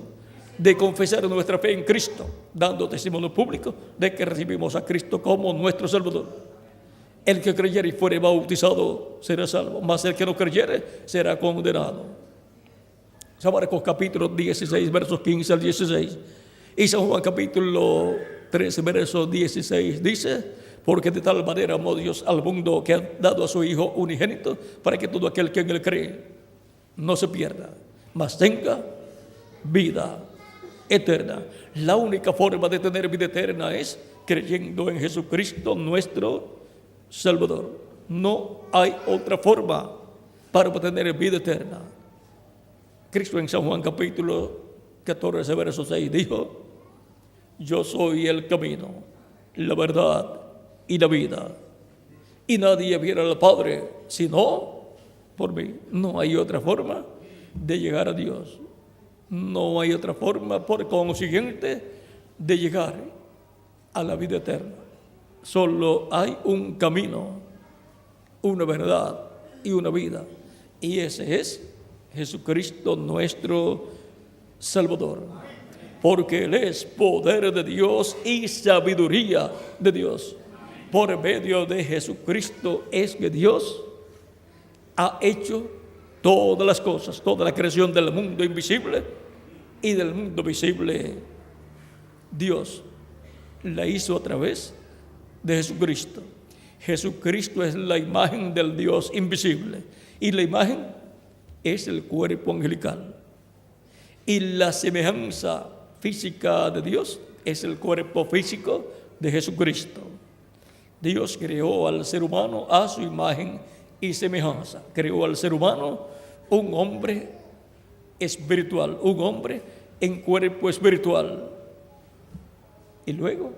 de confesar nuestra fe en Cristo, dando testimonio público de que recibimos a Cristo como nuestro Salvador. El que creyere y fuere bautizado será salvo, mas el que no creyere será condenado. San Marcos capítulo 16, versos 15 al 16. Y San Juan capítulo 13, verso 16 dice: porque de tal manera amó Dios al mundo que ha dado a su Hijo unigénito, para que todo aquel que en él cree no se pierda, mas tenga vida eterna. La única forma de tener vida eterna es creyendo en Jesucristo nuestro Salvador. No hay otra forma para obtener vida eterna. Cristo en San Juan capítulo 14, verso 6 dijo: yo soy el camino, la verdad y la vida, y nadie viene al Padre sino por mí. No hay otra forma de llegar a Dios. No hay otra forma, por consiguiente, de llegar a la vida eterna. Solo hay un camino, una verdad y una vida, y ese es Jesucristo nuestro Salvador, porque Él es poder de Dios y sabiduría de Dios. Por medio de Jesucristo es que Dios ha hecho todas las cosas, toda la creación del mundo invisible y del mundo visible. Dios la hizo a través de Jesucristo. Jesucristo es la imagen del Dios invisible, y la imagen es el cuerpo angelical, y la semejanza física de Dios es el cuerpo físico de Jesucristo. Dios creó al ser humano a su imagen y semejanza. Creó al ser humano un hombre espiritual, un hombre en cuerpo espiritual, y luego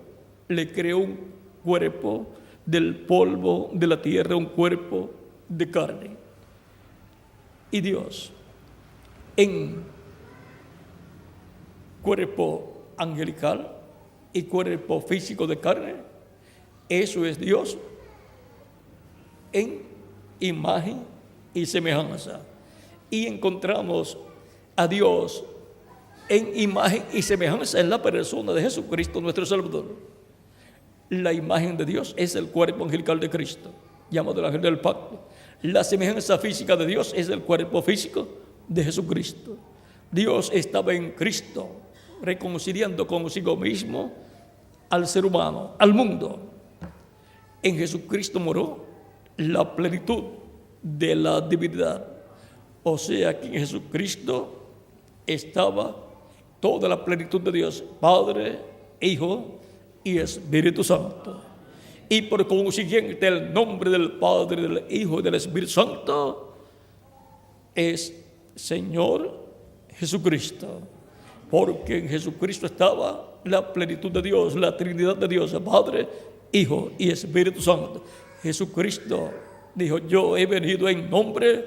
le creó un cuerpo del polvo de la tierra, un cuerpo de carne. Y Dios, en cuerpo angelical y cuerpo físico de carne, eso es Dios en imagen y semejanza. Y encontramos a Dios en imagen y semejanza en la persona de Jesucristo, nuestro Salvador. La imagen de Dios es el cuerpo angelical de Cristo, llamado el ángel del pacto. La semejanza física de Dios es el cuerpo físico de Jesucristo. Dios estaba en Cristo, reconciliando consigo mismo al ser humano, al mundo. En Jesucristo moró la plenitud de la divinidad. O sea que en Jesucristo estaba toda la plenitud de Dios, Padre, Hijo y Espíritu Santo. Y por consiguiente el nombre del Padre, del Hijo y del Espíritu Santo es Señor Jesucristo. Porque en Jesucristo estaba la plenitud de Dios, la Trinidad de Dios, Padre, Hijo y Espíritu Santo. Jesucristo dijo: yo he venido en nombre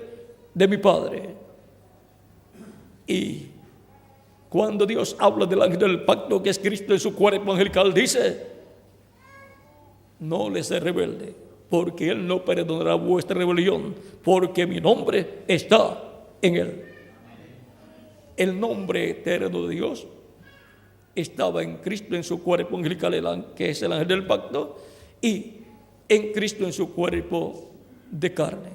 de mi Padre. Y cuando Dios habla del ángel del pacto, que es Cristo en su cuerpo angelical, dice: no les sea rebelde, porque Él no perdonará vuestra rebelión, porque mi nombre está en Él. El nombre eterno de Dios estaba en Cristo en su cuerpo angelical, que es el ángel del pacto, y en Cristo en su cuerpo de carne.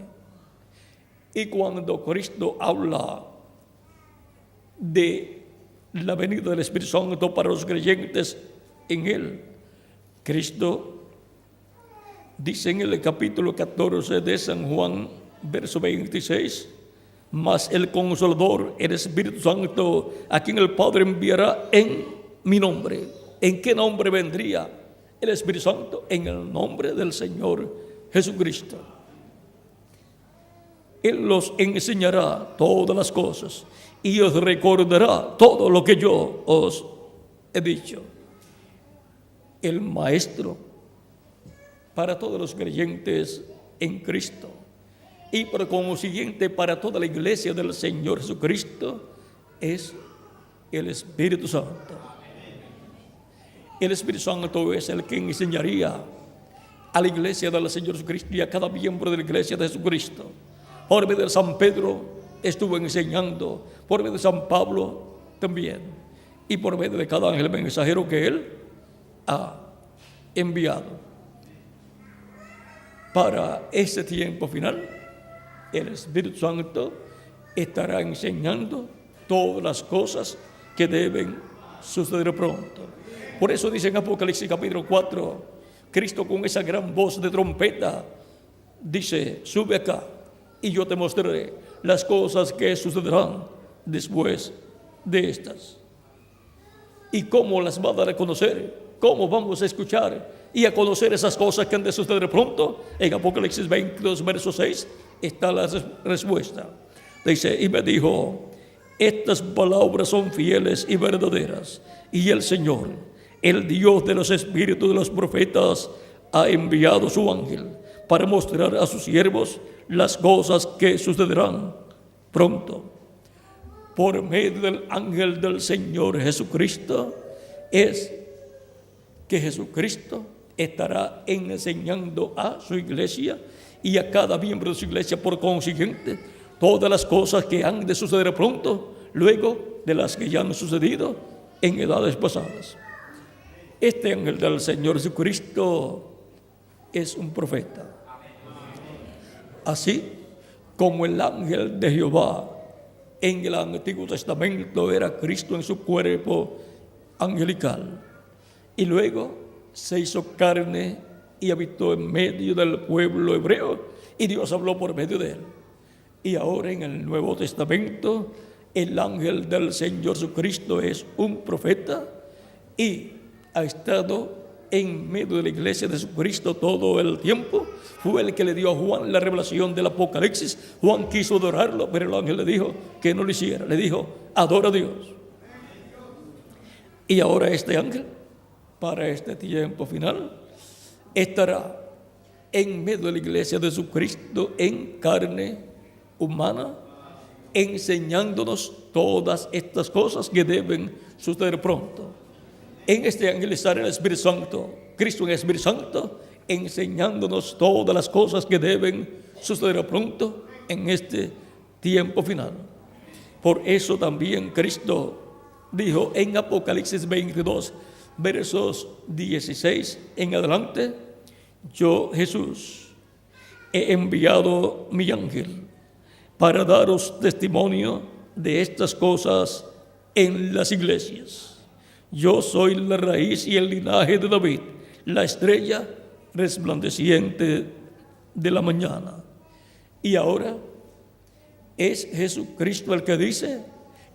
Y cuando Cristo habla de la venida del Espíritu Santo para los creyentes en Él, Cristo dice en el capítulo 14 de San Juan, verso 26: mas el Consolador, el Espíritu Santo, a quien el Padre enviará en mi nombre. ¿En qué nombre vendría el Espíritu Santo? En el nombre del Señor Jesucristo. Él los enseñará todas las cosas y os recordará todo lo que yo os he dicho. El Maestro para todos los creyentes en Cristo, y por consiguiente para toda la iglesia del Señor Jesucristo, es el Espíritu Santo. El Espíritu Santo es el que enseñaría a la iglesia del Señor Jesucristo y a cada miembro de la iglesia de Jesucristo. Por medio de San Pedro estuvo enseñando, por medio de San Pablo también, y por medio de cada ángel mensajero que Él ha enviado. Para ese tiempo final, el Espíritu Santo estará enseñando todas las cosas que deben suceder pronto. Por eso dice en Apocalipsis capítulo 4, Cristo con esa gran voz de trompeta dice: sube acá y yo te mostraré las cosas que sucederán después de estas. ¿Y cómo las va a dar a conocer? ¿Cómo vamos a escuchar y a conocer esas cosas que han de suceder pronto? En Apocalipsis 22, verso 6, está la respuesta. Dice: y me dijo: estas palabras son fieles y verdaderas, y el Señor, el Dios de los espíritus de los profetas, ha enviado su ángel para mostrar a sus siervos las cosas que sucederán pronto. Por medio del ángel del Señor Jesucristo es que Jesucristo estará enseñando a su iglesia y a cada miembro de su iglesia, por consiguiente, todas las cosas que han de suceder pronto, luego de las que ya han sucedido en edades pasadas. Este ángel del Señor Jesucristo es un profeta. Así como el ángel de Jehová en el Antiguo Testamento era Cristo en su cuerpo angelical, y luego se hizo carne y habitó en medio del pueblo hebreo, y Dios habló por medio de él. Y ahora en el Nuevo Testamento, el ángel del Señor Jesucristo es un profeta y ha estado en medio de la iglesia de Jesucristo todo el tiempo. Fue el que le dio a Juan la revelación del Apocalipsis. Juan quiso adorarlo, pero el ángel le dijo que no lo hiciera. Le dijo: adora a Dios. Y ahora este ángel, para este tiempo final, estará en medio de la iglesia de Jesucristo en carne humana, enseñándonos todas estas cosas que deben suceder pronto. En este ángel estará el Espíritu Santo, Cristo en el Espíritu Santo, enseñándonos todas las cosas que deben suceder pronto en este tiempo final. Por eso también Cristo dijo en Apocalipsis 22, versos 16 en adelante: yo, Jesús, he enviado mi ángel para daros testimonio de estas cosas en las iglesias. Yo soy la raíz y el linaje de David, la estrella resplandeciente de la mañana. Y ahora es Jesucristo el que dice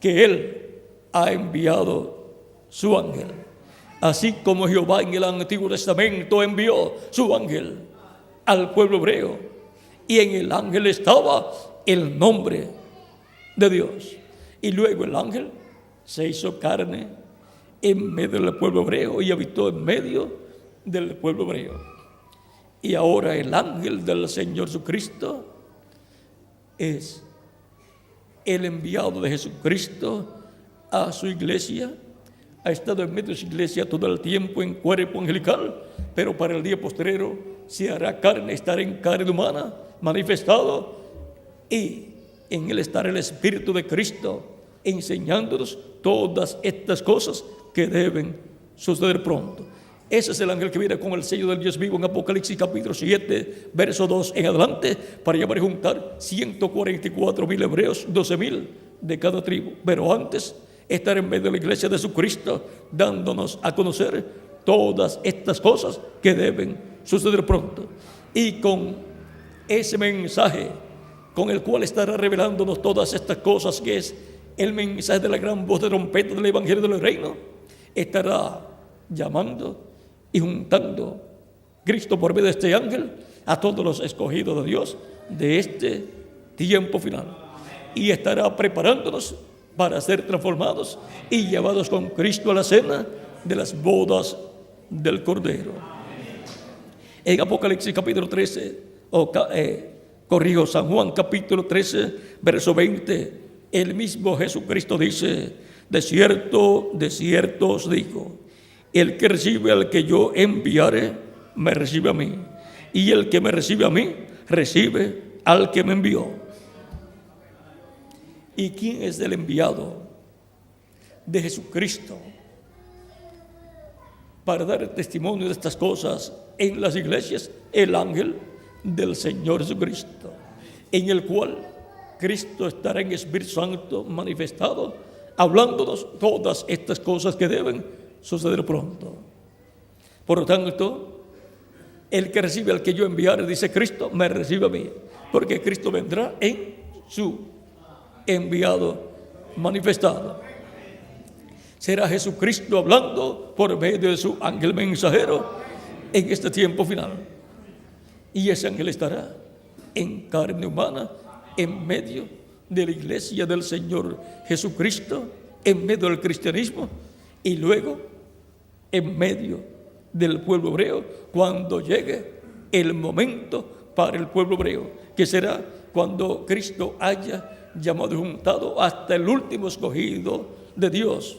que Él ha enviado su ángel. Así como Jehová en el Antiguo Testamento envió su ángel al pueblo hebreo, y en el ángel estaba el nombre de Dios. Y luego el ángel se hizo carne en medio del pueblo hebreo y habitó en medio del pueblo hebreo. Y ahora el ángel del Señor Jesucristo es el enviado de Jesucristo a su iglesia. Ha estado en medio de su iglesia todo el tiempo en cuerpo angelical, pero para el día postrero se hará carne, estará en carne humana, manifestado, y en él estará el Espíritu de Cristo enseñándonos todas estas cosas que deben suceder pronto. Ese es el ángel que viene con el sello del Dios vivo en Apocalipsis capítulo 7, verso 2 en adelante, para llevar y juntar 144,000 hebreos, 12,000 de cada tribu. Pero antes, estar en medio de la iglesia de Jesucristo, dándonos a conocer todas estas cosas que deben suceder pronto. Y con ese mensaje con el cual estará revelándonos todas estas cosas, que es el mensaje de la gran voz de trompeta del Evangelio del Reino, estará llamando y juntando Cristo por medio de este ángel a todos los escogidos de Dios de este tiempo final, y estará preparándonos para ser transformados y llevados con Cristo a la cena de las bodas del Cordero. En Apocalipsis capítulo 13, San Juan capítulo 13, verso 20, el mismo Jesucristo dice: de cierto, os digo, el que recibe al que yo enviare, me recibe a mí, y el que me recibe a mí, recibe al que me envió. ¿Y quién es el enviado de Jesucristo para dar testimonio de estas cosas en las iglesias? El ángel del Señor Jesucristo, en el cual Cristo estará en Espíritu Santo manifestado, hablándonos todas estas cosas que deben suceder pronto. Por lo tanto, el que recibe al que yo enviare, dice Cristo, me recibe a mí, porque Cristo vendrá en su enviado manifestado. Será Jesucristo hablando por medio de su ángel mensajero en este tiempo final, y ese ángel estará en carne humana en medio de la iglesia del Señor Jesucristo, en medio del cristianismo, y luego en medio del pueblo hebreo cuando llegue el momento para el pueblo hebreo, que será cuando Cristo haya llamado y juntado hasta el último escogido de Dios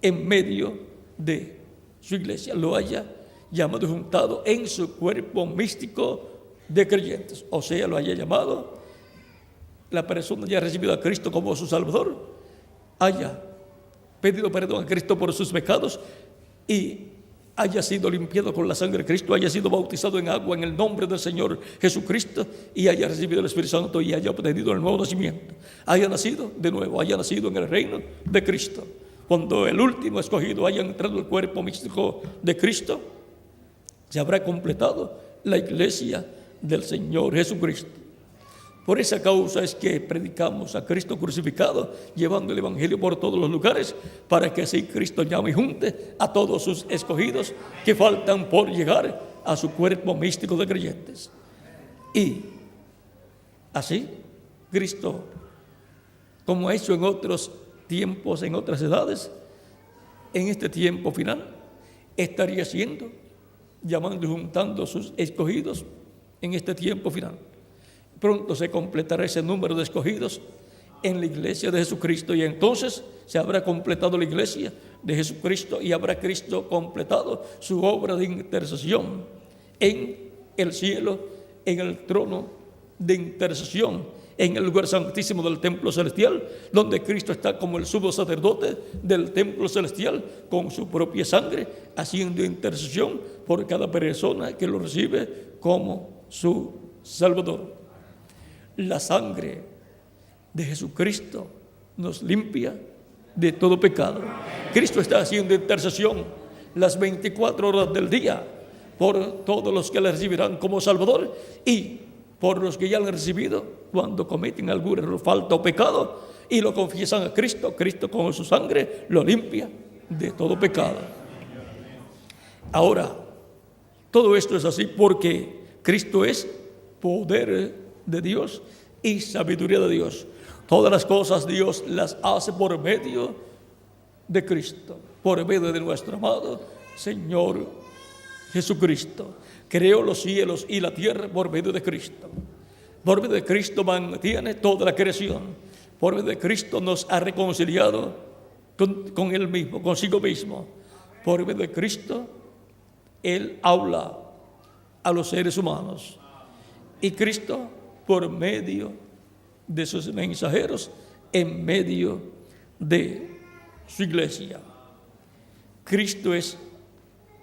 en medio de su iglesia, lo haya llamado y juntado en su cuerpo místico de creyentes. O sea, lo haya llamado, la persona ya ha recibido a Cristo como su Salvador, haya pedido perdón a Cristo por sus pecados y haya sido limpiado con la sangre de Cristo, haya sido bautizado en agua en el nombre del Señor Jesucristo y haya recibido el Espíritu Santo y haya obtenido el nuevo nacimiento, haya nacido de nuevo, haya nacido en el reino de Cristo. Cuando el último escogido haya entrado al cuerpo místico de Cristo, se habrá completado la iglesia del Señor Jesucristo. Por esa causa es que predicamos a Cristo crucificado, llevando el Evangelio por todos los lugares, para que así Cristo llame y junte a todos sus escogidos que faltan por llegar a su cuerpo místico de creyentes. Y así Cristo, como ha hecho en otros tiempos, en otras edades, en este tiempo final, estaría haciendo, llamando y juntando a sus escogidos en este tiempo final. Pronto se completará ese número de escogidos en la iglesia de Jesucristo, y entonces se habrá completado la iglesia de Jesucristo y habrá Cristo completado su obra de intercesión en el cielo, en el trono de intercesión en el lugar santísimo del templo celestial, donde Cristo está como el sumo sacerdote del templo celestial, con su propia sangre, haciendo intercesión por cada persona que lo recibe como su Salvador. La sangre de Jesucristo nos limpia de todo pecado. Cristo está haciendo intercesión las 24 horas del día por todos los que le recibirán como Salvador y por los que ya lo han recibido cuando cometen algún error, falta o pecado y lo confiesan a Cristo. Cristo con su sangre lo limpia de todo pecado. Ahora, todo esto es así porque Cristo es poder de Dios y sabiduría de Dios. Todas las cosas Dios las hace por medio de Cristo, por medio de nuestro amado Señor Jesucristo. Creó los cielos y la tierra por medio de Cristo. Por medio de Cristo mantiene toda la creación. Por medio de Cristo nos ha reconciliado con Él mismo, consigo mismo. Por medio de Cristo, Él habla a los seres humanos. Y Cristo, por medio de sus mensajeros, en medio de su iglesia. Cristo es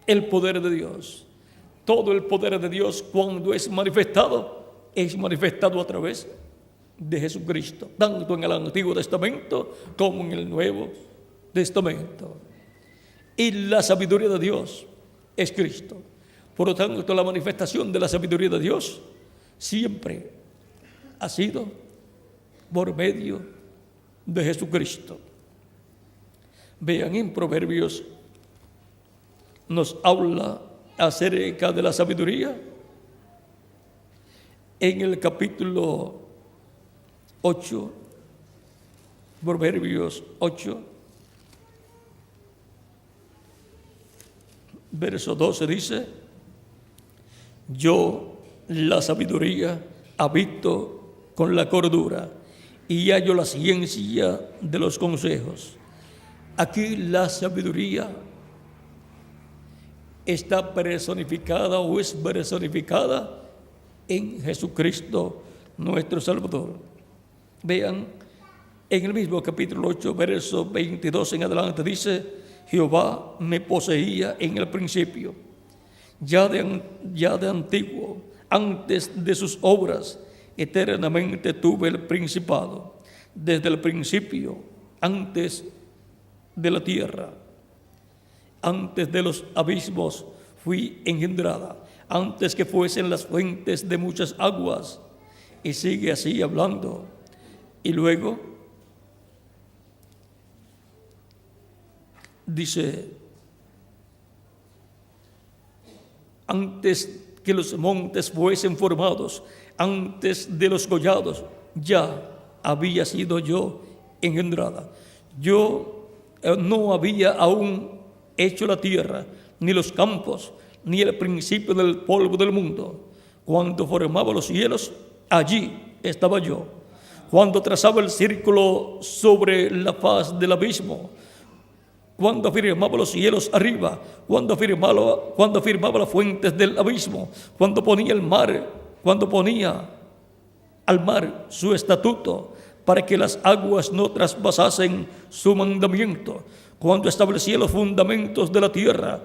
el poder de Dios. Todo el poder de Dios, cuando es manifestado a través de Jesucristo, tanto en el Antiguo Testamento como en el Nuevo Testamento. Y la sabiduría de Dios es Cristo. Por lo tanto, la manifestación de la sabiduría de Dios siempre ha sido por medio de Jesucristo. Vean, en Proverbios nos habla acerca de la sabiduría en el capítulo 8, Proverbios 8, verso 12 dice: yo, la sabiduría, habito con la cordura y hallo la ciencia de los consejos. Aquí la sabiduría está personificada o es personificada en Jesucristo, nuestro Salvador. Vean, en el mismo capítulo 8, verso 22 en adelante dice: Jehová me poseía en el principio, ya de antiguo, antes de sus obras, eternamente tuve el principado, desde el principio, antes de la tierra, antes de los abismos fui engendrada, antes que fuesen las fuentes de muchas aguas. Y sigue así hablando. Y luego dice: antes que los montes fuesen formados, antes de los collados, ya había sido yo engendrada. Yo no había aún hecho la tierra, ni los campos, ni el principio del polvo del mundo. Cuando formaba los cielos, allí estaba yo. Cuando trazaba el círculo sobre la faz del abismo, cuando afirmaba los cielos arriba, cuando afirmaba las fuentes del abismo, cuando ponía al mar su estatuto, para que las aguas no traspasasen su mandamiento, cuando establecía los fundamentos de la tierra,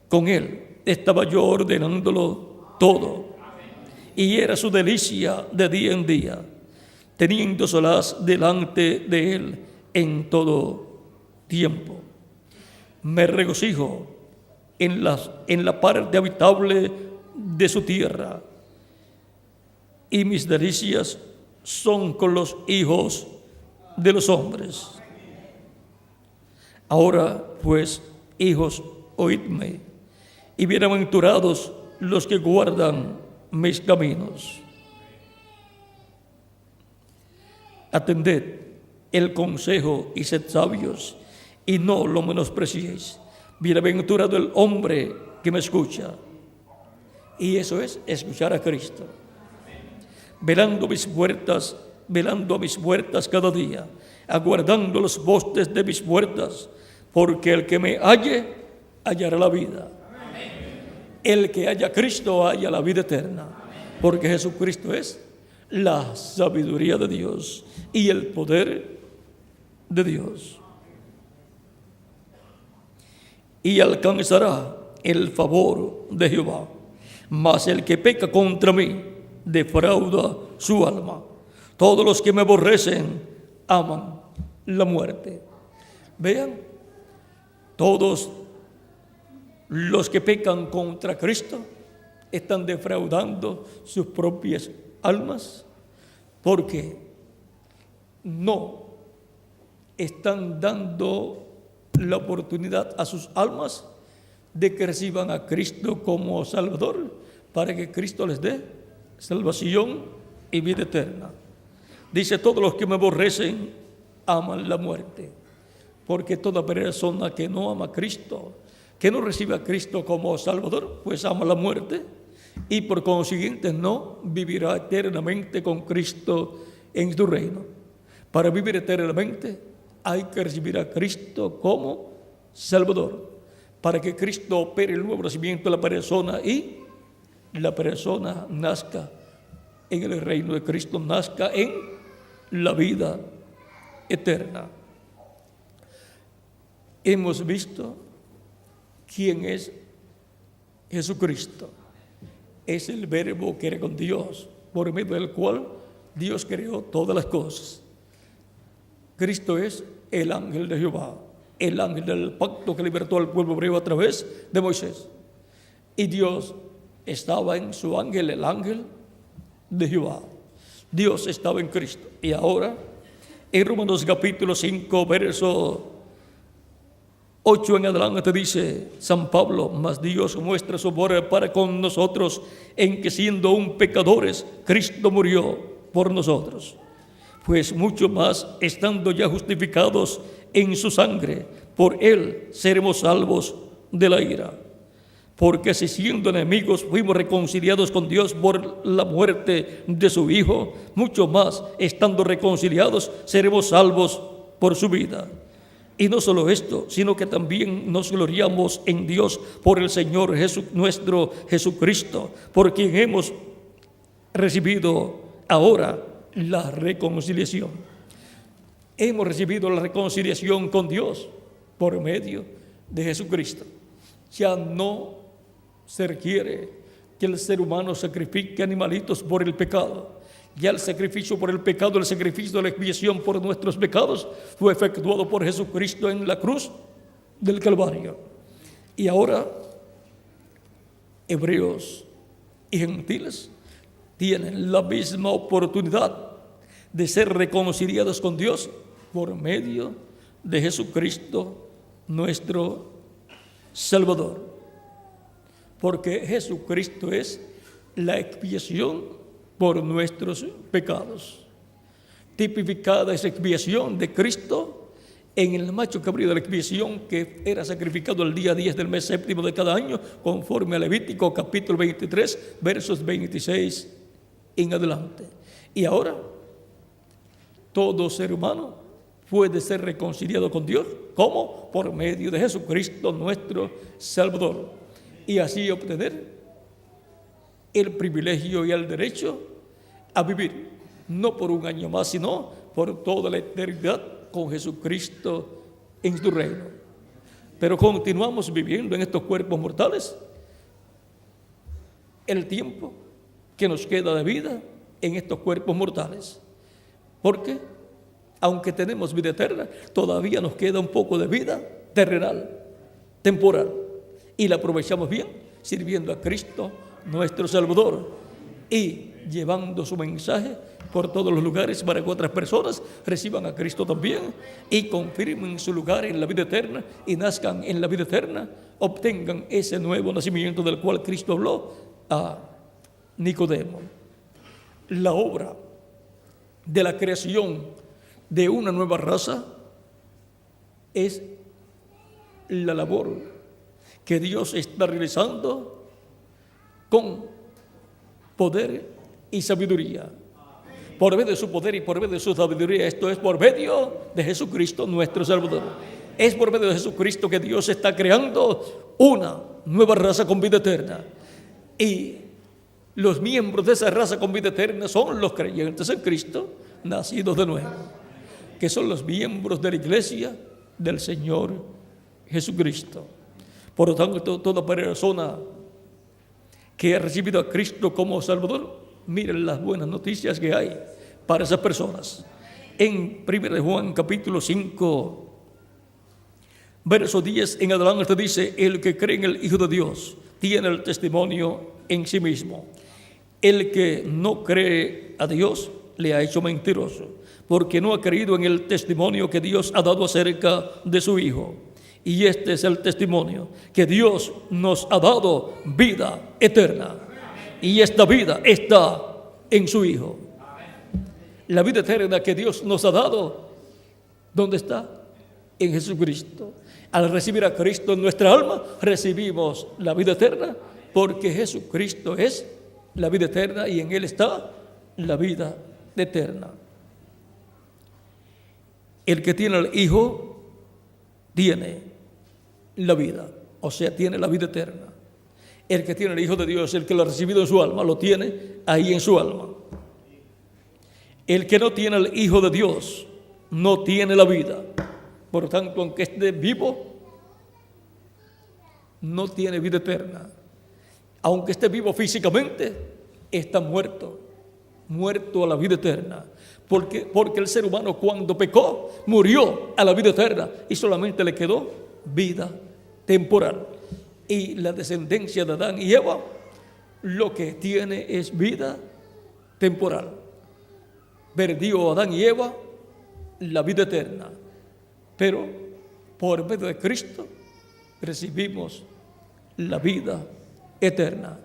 con él estaba yo ordenándolo todo. Y era su delicia de día en día, teniendo solaz delante de él en todo tiempo. Me regocijo en la parte habitable de su tierra, y mis delicias son con los hijos de los hombres. Ahora, pues, hijos, oídme, y bienaventurados los que guardan mis caminos. Atended el consejo y sed sabios, y no lo menospreciéis. Bienaventurado el hombre que me escucha. Y eso es escuchar a Cristo. Velando a mis puertas cada día, aguardando los postes de mis puertas, porque el que me halle, hallará la vida. El que haya a Cristo halla la vida eterna, porque Jesucristo es la sabiduría de Dios y el poder de Dios. Y alcanzará el favor de Jehová. Mas el que peca contra mí defrauda su alma. Todos los que me aborrecen aman la muerte. Vean, todos los que pecan contra Cristo están defraudando sus propias almas, porque no están dando la oportunidad a sus almas de que reciban a Cristo como Salvador, para que Cristo les dé salvación y vida eterna. Dice, todos los que me aborrecen aman la muerte, porque toda persona que no ama a Cristo, que no recibe a Cristo como Salvador, pues ama la muerte, y por consiguiente no vivirá eternamente con Cristo en su reino. Para vivir eternamente hay que recibir a Cristo como Salvador, para que Cristo opere el nuevo nacimiento de la persona y la persona nazca en el reino de Cristo, nazca en la vida eterna. Hemos visto quién es Jesucristo. Es el verbo que era con Dios, por medio del cual Dios creó todas las cosas. Cristo es el ángel de Jehová, el ángel del pacto que libertó al pueblo hebreo a través de Moisés. Y Dios estaba en su ángel, el ángel de Jehová. Dios estaba en Cristo. Y ahora, en Romanos capítulo 5, verso 8 en adelante, dice San Pablo, mas Dios muestra su amor para con nosotros en que siendo aún pecadores, Cristo murió por nosotros. Pues mucho más, estando ya justificados en su sangre, por él seremos salvos de la ira. Porque si siendo enemigos fuimos reconciliados con Dios por la muerte de su Hijo, mucho más, estando reconciliados, seremos salvos por su vida. Y no solo esto, sino que también nos gloriamos en Dios por el Señor nuestro Jesucristo, por quien hemos recibido ahora la reconciliación. Hemos recibido la reconciliación con Dios por medio de Jesucristo. Ya no se requiere que el ser humano sacrifique animalitos por el pecado. Ya el sacrificio por el pecado, el sacrificio de la expiación por nuestros pecados fue efectuado por Jesucristo en la cruz del Calvario. Y ahora, hebreos y gentiles tienen la misma oportunidad de ser reconciliados con Dios por medio de Jesucristo, nuestro Salvador. Porque Jesucristo es la expiación por nuestros pecados. Tipificada esa expiación de Cristo en el macho cabrío de la expiación que era sacrificado el día 10 del mes séptimo de cada año, conforme a Levítico capítulo 23, versos 26 en adelante. Y ahora, todo ser humano puede ser reconciliado con Dios. ¿Cómo? Por medio de Jesucristo, nuestro Salvador. Y así obtener el privilegio y el derecho a vivir, no por un año más, sino por toda la eternidad con Jesucristo en su reino. Pero continuamos viviendo en estos cuerpos mortales el tiempo que nos queda de vida en estos cuerpos mortales. Porque, aunque tenemos vida eterna, todavía nos queda un poco de vida terrenal, temporal. Y la aprovechamos bien, sirviendo a Cristo, nuestro Salvador, y llevando su mensaje por todos los lugares para que otras personas reciban a Cristo también y confirmen su lugar en la vida eterna y nazcan en la vida eterna, obtengan ese nuevo nacimiento del cual Cristo habló a Nicodemo. La obra de la creación de una nueva raza es la labor que Dios está realizando con poder y sabiduría. Por medio de su poder y por medio de su sabiduría, esto es por medio de Jesucristo nuestro Salvador. Es por medio de Jesucristo que Dios está creando una nueva raza con vida eterna. Y Los miembros de esa raza con vida eterna son los creyentes en Cristo, nacidos de nuevo, que son los miembros de la iglesia del Señor Jesucristo. Por lo tanto, toda persona que ha recibido a Cristo como Salvador, miren las buenas noticias que hay para esas personas. En 1 Juan capítulo 5, verso 10 en adelante dice: el que cree en el Hijo de Dios tiene el testimonio en sí mismo. El que no cree a Dios le ha hecho mentiroso, porque no ha creído en el testimonio que Dios ha dado acerca de su Hijo. Y este es el testimonio, que Dios nos ha dado vida eterna. Y esta vida está en su Hijo. La vida eterna que Dios nos ha dado, ¿dónde está? En Jesucristo. Al recibir a Cristo en nuestra alma, recibimos la vida eterna, porque Jesucristo es la vida eterna y en Él está la vida eterna. El que tiene al Hijo tiene la vida, o sea, tiene la vida eterna. El que tiene el Hijo de Dios, el que lo ha recibido en su alma, lo tiene ahí en su alma. El que no tiene al Hijo de Dios no tiene la vida. Por lo tanto, aunque esté vivo, no tiene vida eterna. Aunque esté vivo físicamente, está muerto a la vida eterna. Porque el ser humano, cuando pecó, murió a la vida eterna y solamente le quedó vida temporal. Y la descendencia de Adán y Eva lo que tiene es vida temporal. Perdió Adán y Eva la vida eterna, pero por medio de Cristo recibimos la vida eterna.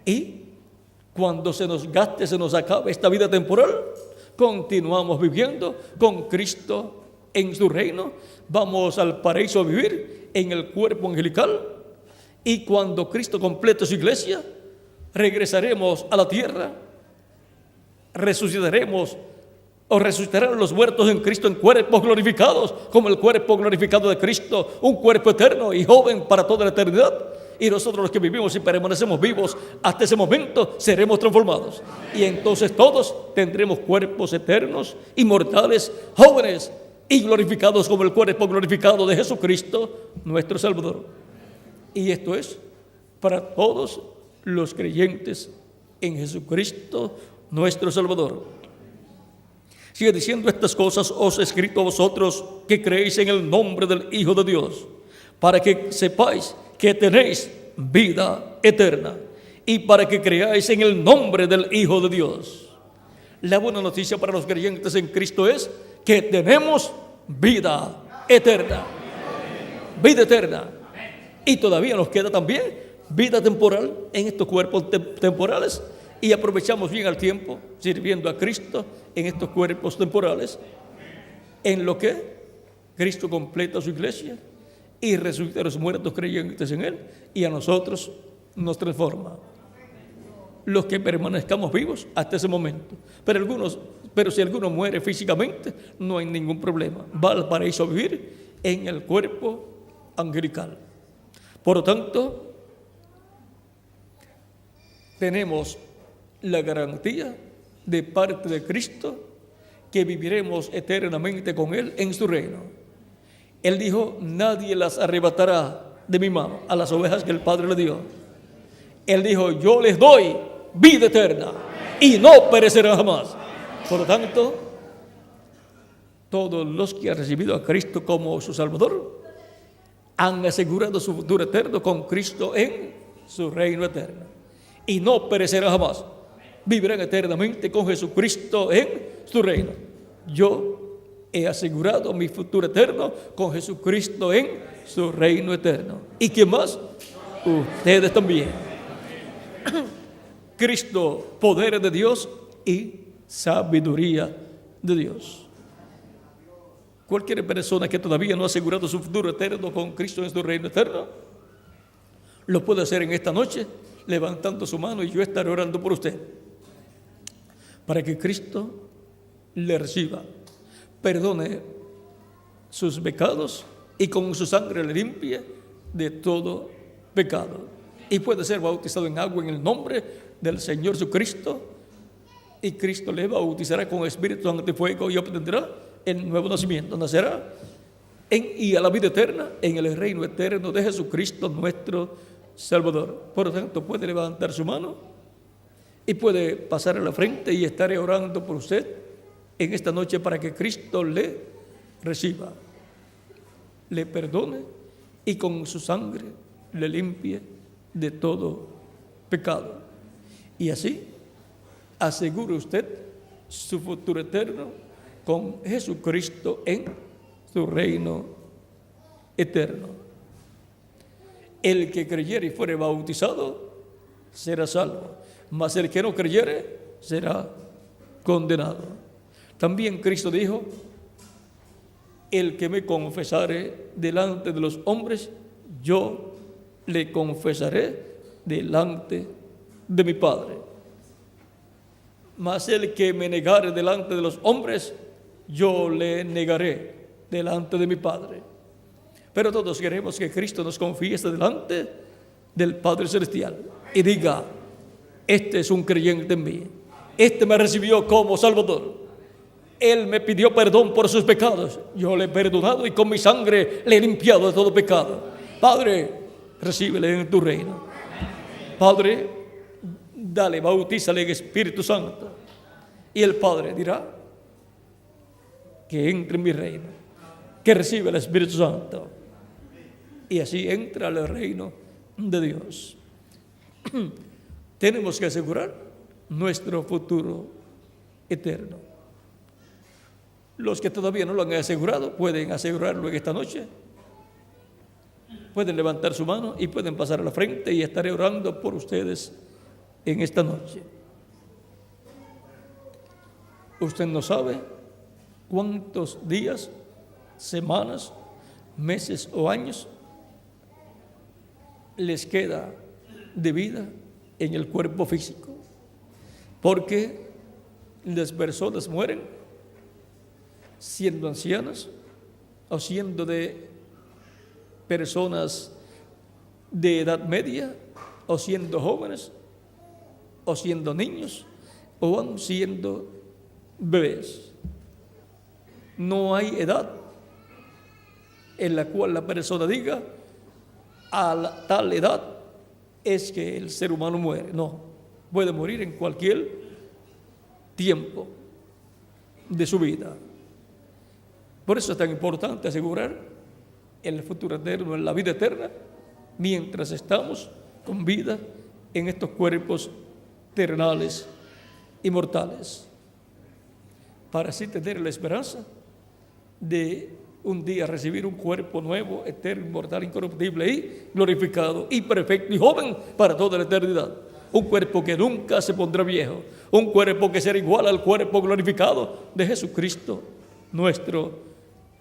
Y cuando se nos gaste, se nos acabe esta vida temporal, continuamos viviendo con Cristo en su reino. Vamos al paraíso a vivir en el cuerpo angelical. Y cuando Cristo complete su iglesia, regresaremos a la tierra, resucitaremos o resucitarán los muertos en Cristo en cuerpos glorificados, como el cuerpo glorificado de Cristo, un cuerpo eterno y joven para toda la eternidad. Y nosotros, los que vivimos y permanecemos vivos hasta ese momento, seremos transformados. Y entonces todos tendremos cuerpos eternos, inmortales, jóvenes y glorificados como el cuerpo glorificado de Jesucristo, nuestro Salvador. Y esto es para todos los creyentes en Jesucristo, nuestro Salvador. Sigue diciendo: estas cosas os he escrito a vosotros que creéis en el nombre del Hijo de Dios, para que sepáis que tenéis vida eterna, y para que creáis en el nombre del Hijo de Dios. La buena noticia para los creyentes en Cristo es que tenemos vida eterna. Vida eterna. Y todavía nos queda también vida temporal en estos cuerpos temporales, y aprovechamos bien el tiempo sirviendo a Cristo en estos cuerpos temporales, en lo que Cristo completa su iglesia y resucita a los muertos creyentes en Él, y a nosotros nos transforma. Los que permanezcamos vivos hasta ese momento. Pero si alguno muere físicamente, no hay ningún problema. Va al paraíso a vivir en el cuerpo angelical. Por lo tanto, tenemos la garantía de parte de Cristo que viviremos eternamente con Él en su reino. Él dijo: nadie las arrebatará de mi mano, a las ovejas que el Padre le dio. Él dijo: yo les doy vida eterna y no perecerán jamás. Por lo tanto, todos los que han recibido a Cristo como su Salvador han asegurado su futuro eterno con Cristo en su reino eterno. Y no perecerán jamás. Vivirán eternamente con Jesucristo en su reino. Yo he asegurado mi futuro eterno con Jesucristo en su reino eterno. ¿Y quién más? Ustedes también. Cristo, poder de Dios y sabiduría de Dios. Cualquier persona que todavía no ha asegurado su futuro eterno con Cristo en su reino eterno, lo puede hacer en esta noche, levantando su mano, y yo estaré orando por usted, para que Cristo le reciba, perdone sus pecados y con su sangre le limpie de todo pecado. Y puede ser bautizado en agua en el nombre del Señor Jesucristo, y Cristo le bautizará con Espíritu Santo y fuego y obtendrá el nuevo nacimiento. Nacerá y a la vida eterna en el reino eterno de Jesucristo nuestro Salvador. Por lo tanto, puede levantar su mano y puede pasar a la frente, y estaré orando por usted en esta noche para que Cristo le reciba, le perdone y con su sangre le limpie de todo pecado. Y así asegure usted su futuro eterno con Jesucristo en su reino eterno. El que creyere y fuere bautizado será salvo, mas el que no creyere será condenado. También Cristo dijo: el que me confesare delante de los hombres, yo le confesaré delante de mi Padre. Mas el que me negare delante de los hombres, yo le negaré delante de mi Padre. Pero todos queremos que Cristo nos confiese delante del Padre Celestial y diga: este es un creyente en mí, este me recibió como Salvador, él me pidió perdón por sus pecados, yo le he perdonado y con mi sangre le he limpiado de todo pecado. Padre, recíbele en tu reino. Padre, dale, bautízale en Espíritu Santo. Y el Padre dirá: que entre en mi reino, que recibe el Espíritu Santo. Y así entra al reino de Dios. Tenemos que asegurar nuestro futuro eterno. Los que todavía no lo han asegurado pueden asegurarlo en esta noche. Pueden levantar su mano y pueden pasar a la frente, y estaré orando por ustedes en esta noche. Usted no sabe cuántos días, semanas, meses o años les queda de vida en el cuerpo físico, porque las personas mueren siendo ancianas o siendo de personas de edad media, o siendo jóvenes, o siendo niños, o aún siendo bebés. No hay edad en la cual la persona diga: a tal edad es que el ser humano muere. No, puede morir en cualquier tiempo de su vida. Por eso es tan importante asegurar el futuro eterno, en la vida eterna, mientras estamos con vida en estos cuerpos terrenales y mortales, para así tener la esperanza de un día recibir un cuerpo nuevo, eterno, inmortal, incorruptible y glorificado y perfecto y joven para toda la eternidad. Un cuerpo que nunca se pondrá viejo, un cuerpo que será igual al cuerpo glorificado de Jesucristo, nuestro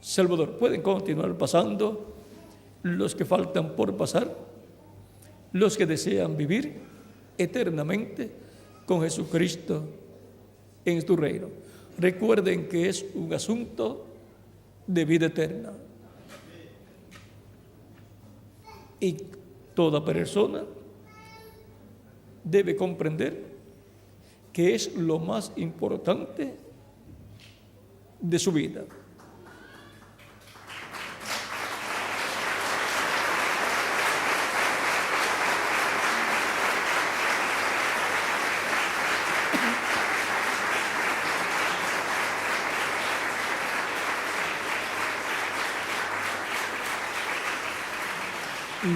Salvador. Pueden continuar pasando los que faltan por pasar, los que desean vivir eternamente con Jesucristo en tu reino. Recuerden que es un asunto de vida eterna. Y toda persona debe comprender que es lo más importante de su vida.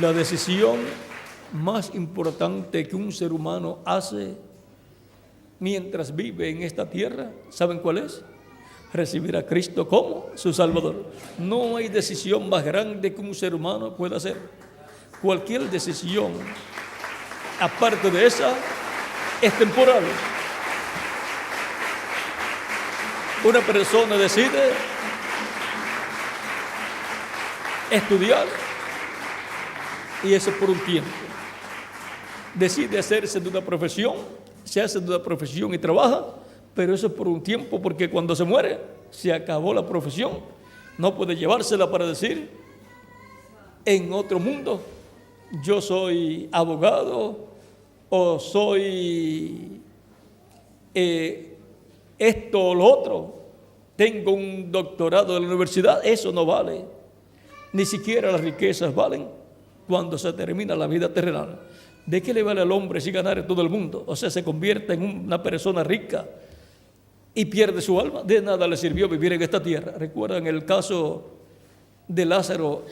La decisión más importante que un ser humano hace mientras vive en esta tierra, ¿saben cuál es? Recibir a Cristo como su Salvador. No hay decisión más grande que un ser humano pueda hacer. Cualquier decisión aparte de esa es temporal. Una persona decide estudiar, y eso por un tiempo. Decide hacerse de una profesión, se hace de una profesión y trabaja, pero eso es por un tiempo, porque cuando se muere, se acabó la profesión. No puede llevársela para decir en otro mundo: yo soy abogado, o soy esto o lo otro, tengo un doctorado de la universidad, eso no vale. Ni siquiera las riquezas valen cuando se termina la vida terrenal. ¿De qué le vale al hombre si ganara todo el mundo? O sea, se convierte en una persona rica y pierde su alma. De nada le sirvió vivir en esta tierra. ¿Recuerdan el caso de Lázaro,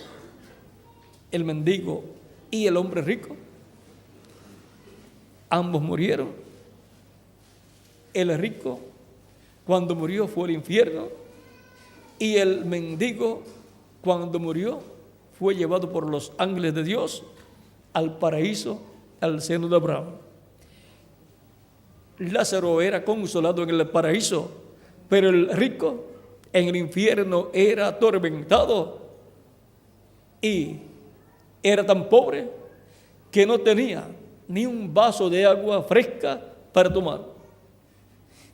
el mendigo y el hombre rico? Ambos murieron. El rico, cuando murió, fue al infierno, y el mendigo, cuando murió, fue llevado por los ángeles de Dios al paraíso, al seno de Abraham. Lázaro era consolado en el paraíso, pero el rico en el infierno era atormentado y era tan pobre que no tenía ni un vaso de agua fresca para tomar,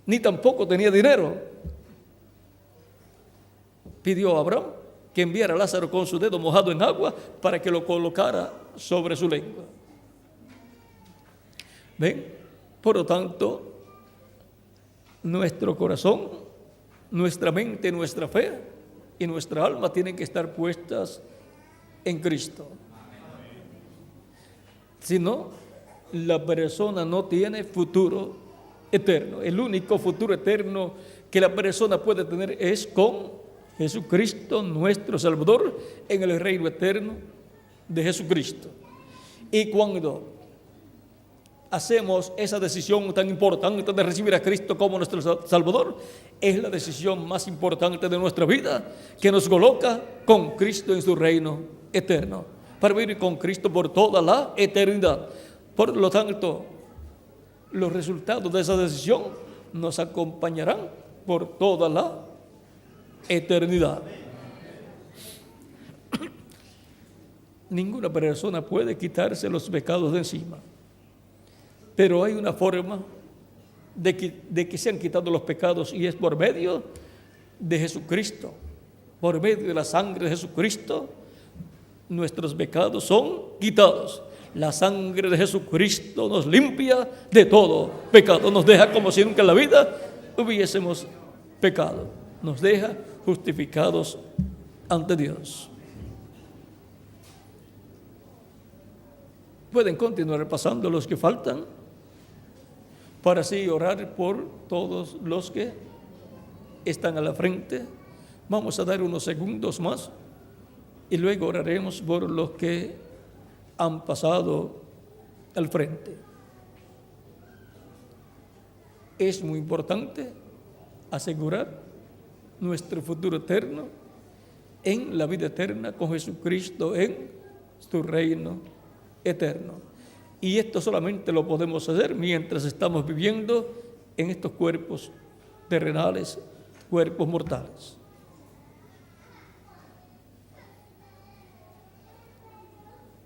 ni tampoco tenía dinero. Pidió a Abraham que enviara a Lázaro con su dedo mojado en agua para que lo colocara sobre su lengua. ¿Ven? Por lo tanto, nuestro corazón, nuestra mente, nuestra fe y nuestra alma tienen que estar puestas en Cristo. Si no, la persona no tiene futuro eterno. El único futuro eterno que la persona puede tener es con Jesucristo, nuestro Salvador, en el reino eterno de Jesucristo. Y cuando hacemos esa decisión tan importante de recibir a Cristo como nuestro Salvador, es la decisión más importante de nuestra vida, que nos coloca con Cristo en su reino eterno, para vivir con Cristo por toda la eternidad. Por lo tanto, los resultados de esa decisión nos acompañarán por toda la eternidad. Ninguna persona puede quitarse los pecados de encima, pero hay una forma de que se han quitado los pecados, y es por medio de Jesucristo. Por medio de la sangre de Jesucristo, nuestros pecados son quitados. La sangre de Jesucristo nos limpia de todo pecado, nos deja como si nunca en la vida hubiésemos pecado, nos deja justificados ante Dios. Pueden continuar pasando los que faltan, para así orar por todos los que están a la frente. Vamos a dar unos segundos más y luego oraremos por los que han pasado al frente. Es muy importante asegurar nuestro futuro eterno en la vida eterna con Jesucristo en su reino eterno. Y esto solamente lo podemos hacer mientras estamos viviendo en estos cuerpos terrenales, cuerpos mortales.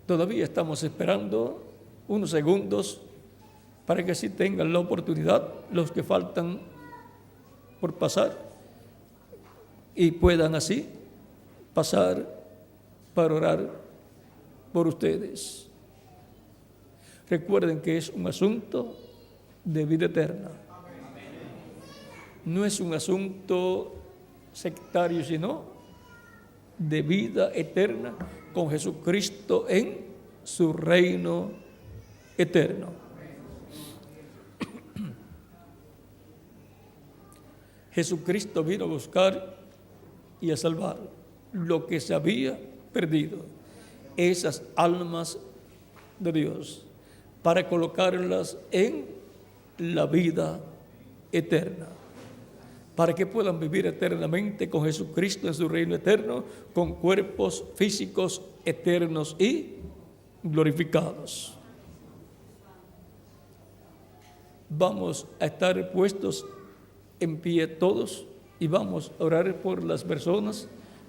Todavía estamos esperando unos segundos para que así tengan la oportunidad los que faltan por pasar y puedan así pasar para orar por ustedes. Recuerden que es un asunto de vida eterna. No es un asunto sectario, sino de vida eterna con Jesucristo en su reino eterno. Jesucristo vino a buscar y a salvar lo que se había perdido, esas almas de Dios, para colocarlas en la vida eterna, para que puedan vivir eternamente con Jesucristo en su reino eterno, con cuerpos físicos eternos y glorificados. Vamos a estar puestos en pie todos y vamos a orar por las personas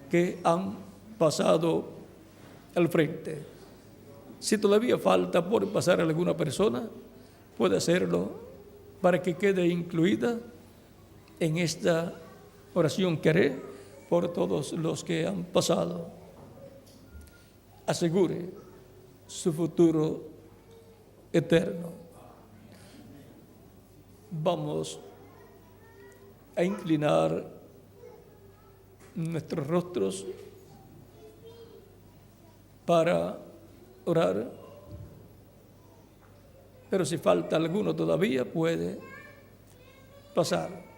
que han pasado al frente. Si todavía falta por pasar alguna persona, puede hacerlo para que quede incluida en esta oración que haré por todos los que han pasado. Asegure su futuro eterno. Vamos a inclinar nuestros rostros para orar, pero si falta alguno todavía puede pasar.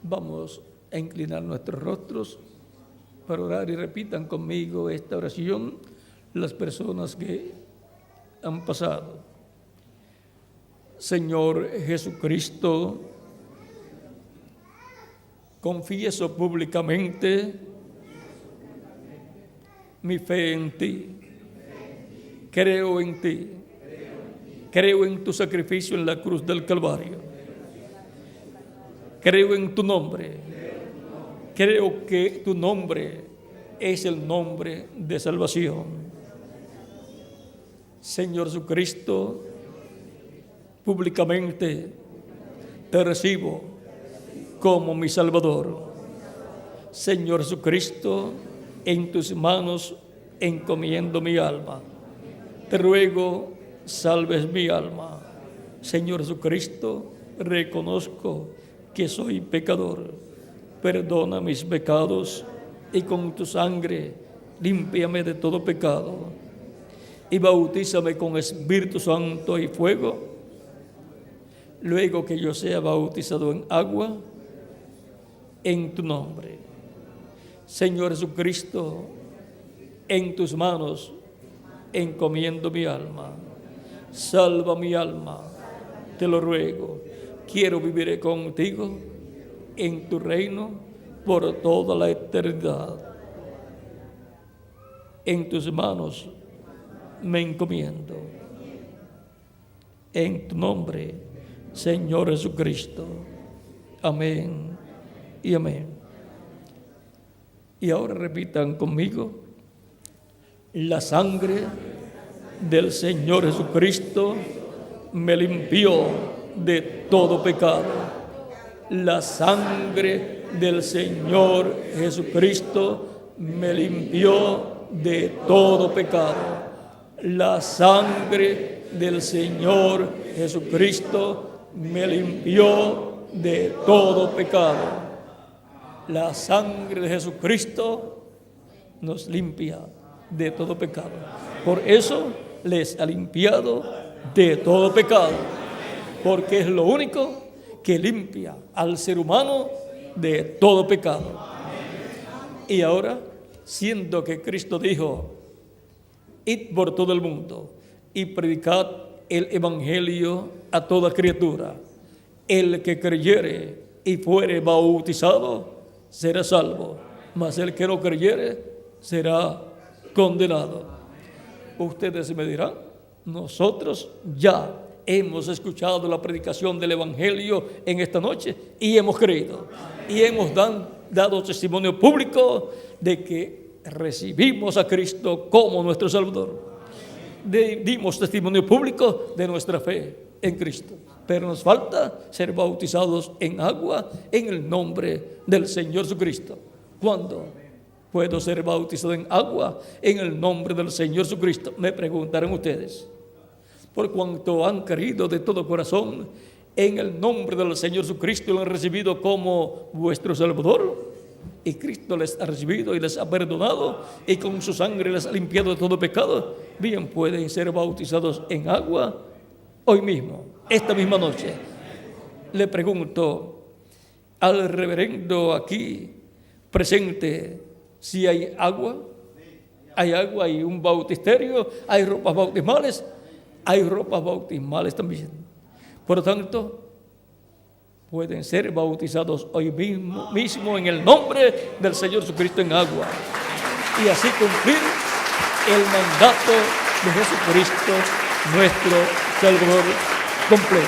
Vamos a inclinar nuestros rostros para orar y repitan conmigo esta oración las personas que han pasado. Señor Jesucristo, confieso públicamente mi fe en ti. Creo en ti. Creo en tu sacrificio en la cruz del Calvario. Creo en tu nombre. Creo que tu nombre es el nombre de salvación. Señor Jesucristo, públicamente te recibo como mi Salvador. Señor Jesucristo, en tus manos encomiendo mi alma. Te ruego, salves mi alma. Señor Jesucristo, reconozco que soy pecador. Perdona mis pecados y con tu sangre límpiame de todo pecado y bautízame con Espíritu Santo y fuego. Luego que yo sea bautizado en agua, en tu nombre. Señor Jesucristo, en tus manos encomiendo mi alma. Salva mi alma, te lo ruego. Quiero vivir contigo en tu reino por toda la eternidad. En tus manos me encomiendo. En tu nombre, Señor Jesucristo. Amén y amén. Y ahora repitan conmigo: la sangre del Señor Jesucristo me limpió de todo pecado. La sangre del Señor Jesucristo me limpió de todo pecado. La sangre del Señor Jesucristo me limpió de todo pecado. La sangre de Jesucristo nos limpia de todo pecado. Por eso les ha limpiado de todo pecado, porque es lo único que limpia al ser humano de todo pecado. Y ahora, siendo que Cristo dijo: id por todo el mundo y predicad el evangelio a toda criatura, el que creyere y fuere bautizado será salvo, mas el que no creyere será condenado. Ustedes me dirán: nosotros ya hemos escuchado la predicación del evangelio en esta noche y hemos creído y hemos dado testimonio público de que recibimos a Cristo como nuestro Salvador. Dimos testimonio público de nuestra fe en Cristo, pero nos falta ser bautizados en agua en el nombre del Señor Jesucristo. ¿Cuándo puedo ser bautizado en agua en el nombre del Señor Jesucristo? Me preguntarán ustedes. Por cuanto han creído de todo corazón en el nombre del Señor Jesucristo y lo han recibido como vuestro Salvador, y Cristo les ha recibido y les ha perdonado y con su sangre les ha limpiado de todo pecado, bien pueden ser bautizados en agua hoy mismo, esta misma noche. Le pregunto al reverendo aquí presente si hay agua. Hay agua, hay un bautisterio, hay ropas bautismales. Hay ropas bautismales también. Por lo tanto, pueden ser bautizados hoy mismo en el nombre del Señor Jesucristo en agua. Y así cumplir el mandato de Jesucristo, nuestro Salvador completo.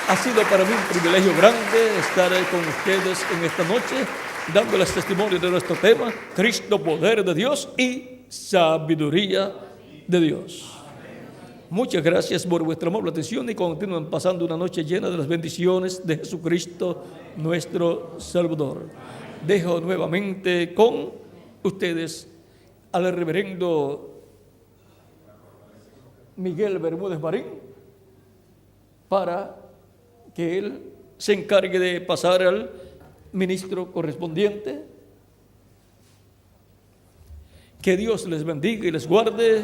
Ha sido para mí un privilegio grande estar con ustedes en esta noche, dándoles testimonio de nuestro tema: Cristo, poder de Dios y sabiduría de Dios. Muchas gracias por vuestra amable atención y continúen pasando una noche llena de las bendiciones de Jesucristo, nuestro Salvador. Dejo nuevamente con ustedes al reverendo Miguel Bermúdez Marín para que él se encargue de pasar al ministro correspondiente. Que Dios les bendiga y les guarde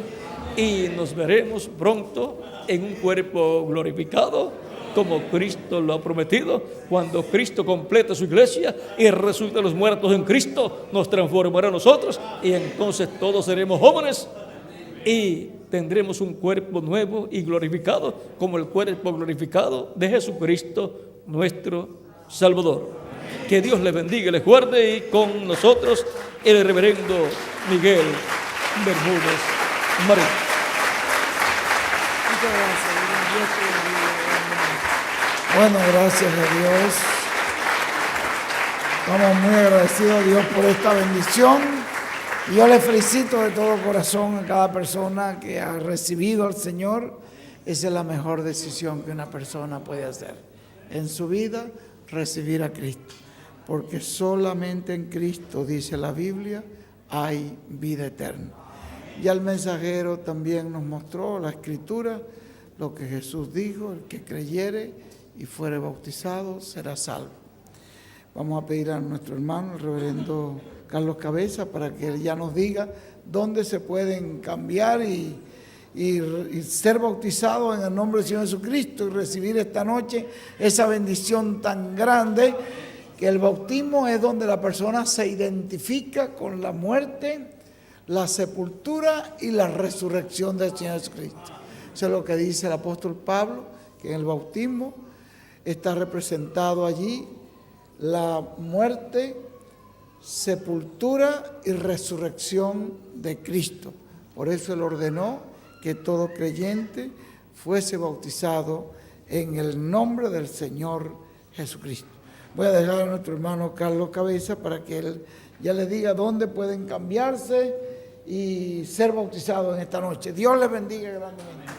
y nos veremos pronto en un cuerpo glorificado como Cristo lo ha prometido. Cuando Cristo complete su iglesia y resucite a los muertos en Cristo, nos transformará a nosotros y entonces todos seremos jóvenes y tendremos un cuerpo nuevo y glorificado como el cuerpo glorificado de Jesucristo, nuestro Salvador. Que Dios les bendiga y les guarde, y con nosotros el reverendo Miguel Bermúdez Marín. Muchas gracias. Bueno, gracias a Dios. Estamos muy agradecidos a Dios por esta bendición. Y yo le felicito de todo corazón a cada persona que ha recibido al Señor. Esa es la mejor decisión que una persona puede hacer en su vida, recibir a Cristo. Porque solamente en Cristo, dice la Biblia, hay vida eterna. Ya el mensajero también nos mostró la Escritura, lo que Jesús dijo: el que creyere y fuere bautizado será salvo. Vamos a pedir a nuestro hermano, el reverendo Carlos Cabeza, para que él ya nos diga dónde se pueden cambiar y ser bautizados en el nombre del Señor Jesucristo y recibir esta noche esa bendición tan grande, que el bautismo es donde la persona se identifica con la muerte, la sepultura y la resurrección del Señor Jesucristo. Eso es lo que dice el apóstol Pablo, que en el bautismo está representado allí la muerte, sepultura y resurrección de Cristo. Por eso él ordenó que todo creyente fuese bautizado en el nombre del Señor Jesucristo. Voy a dejar a nuestro hermano Carlos Cabeza para que él ya les diga dónde pueden cambiarse y ser bautizados en esta noche. Dios les bendiga grandemente.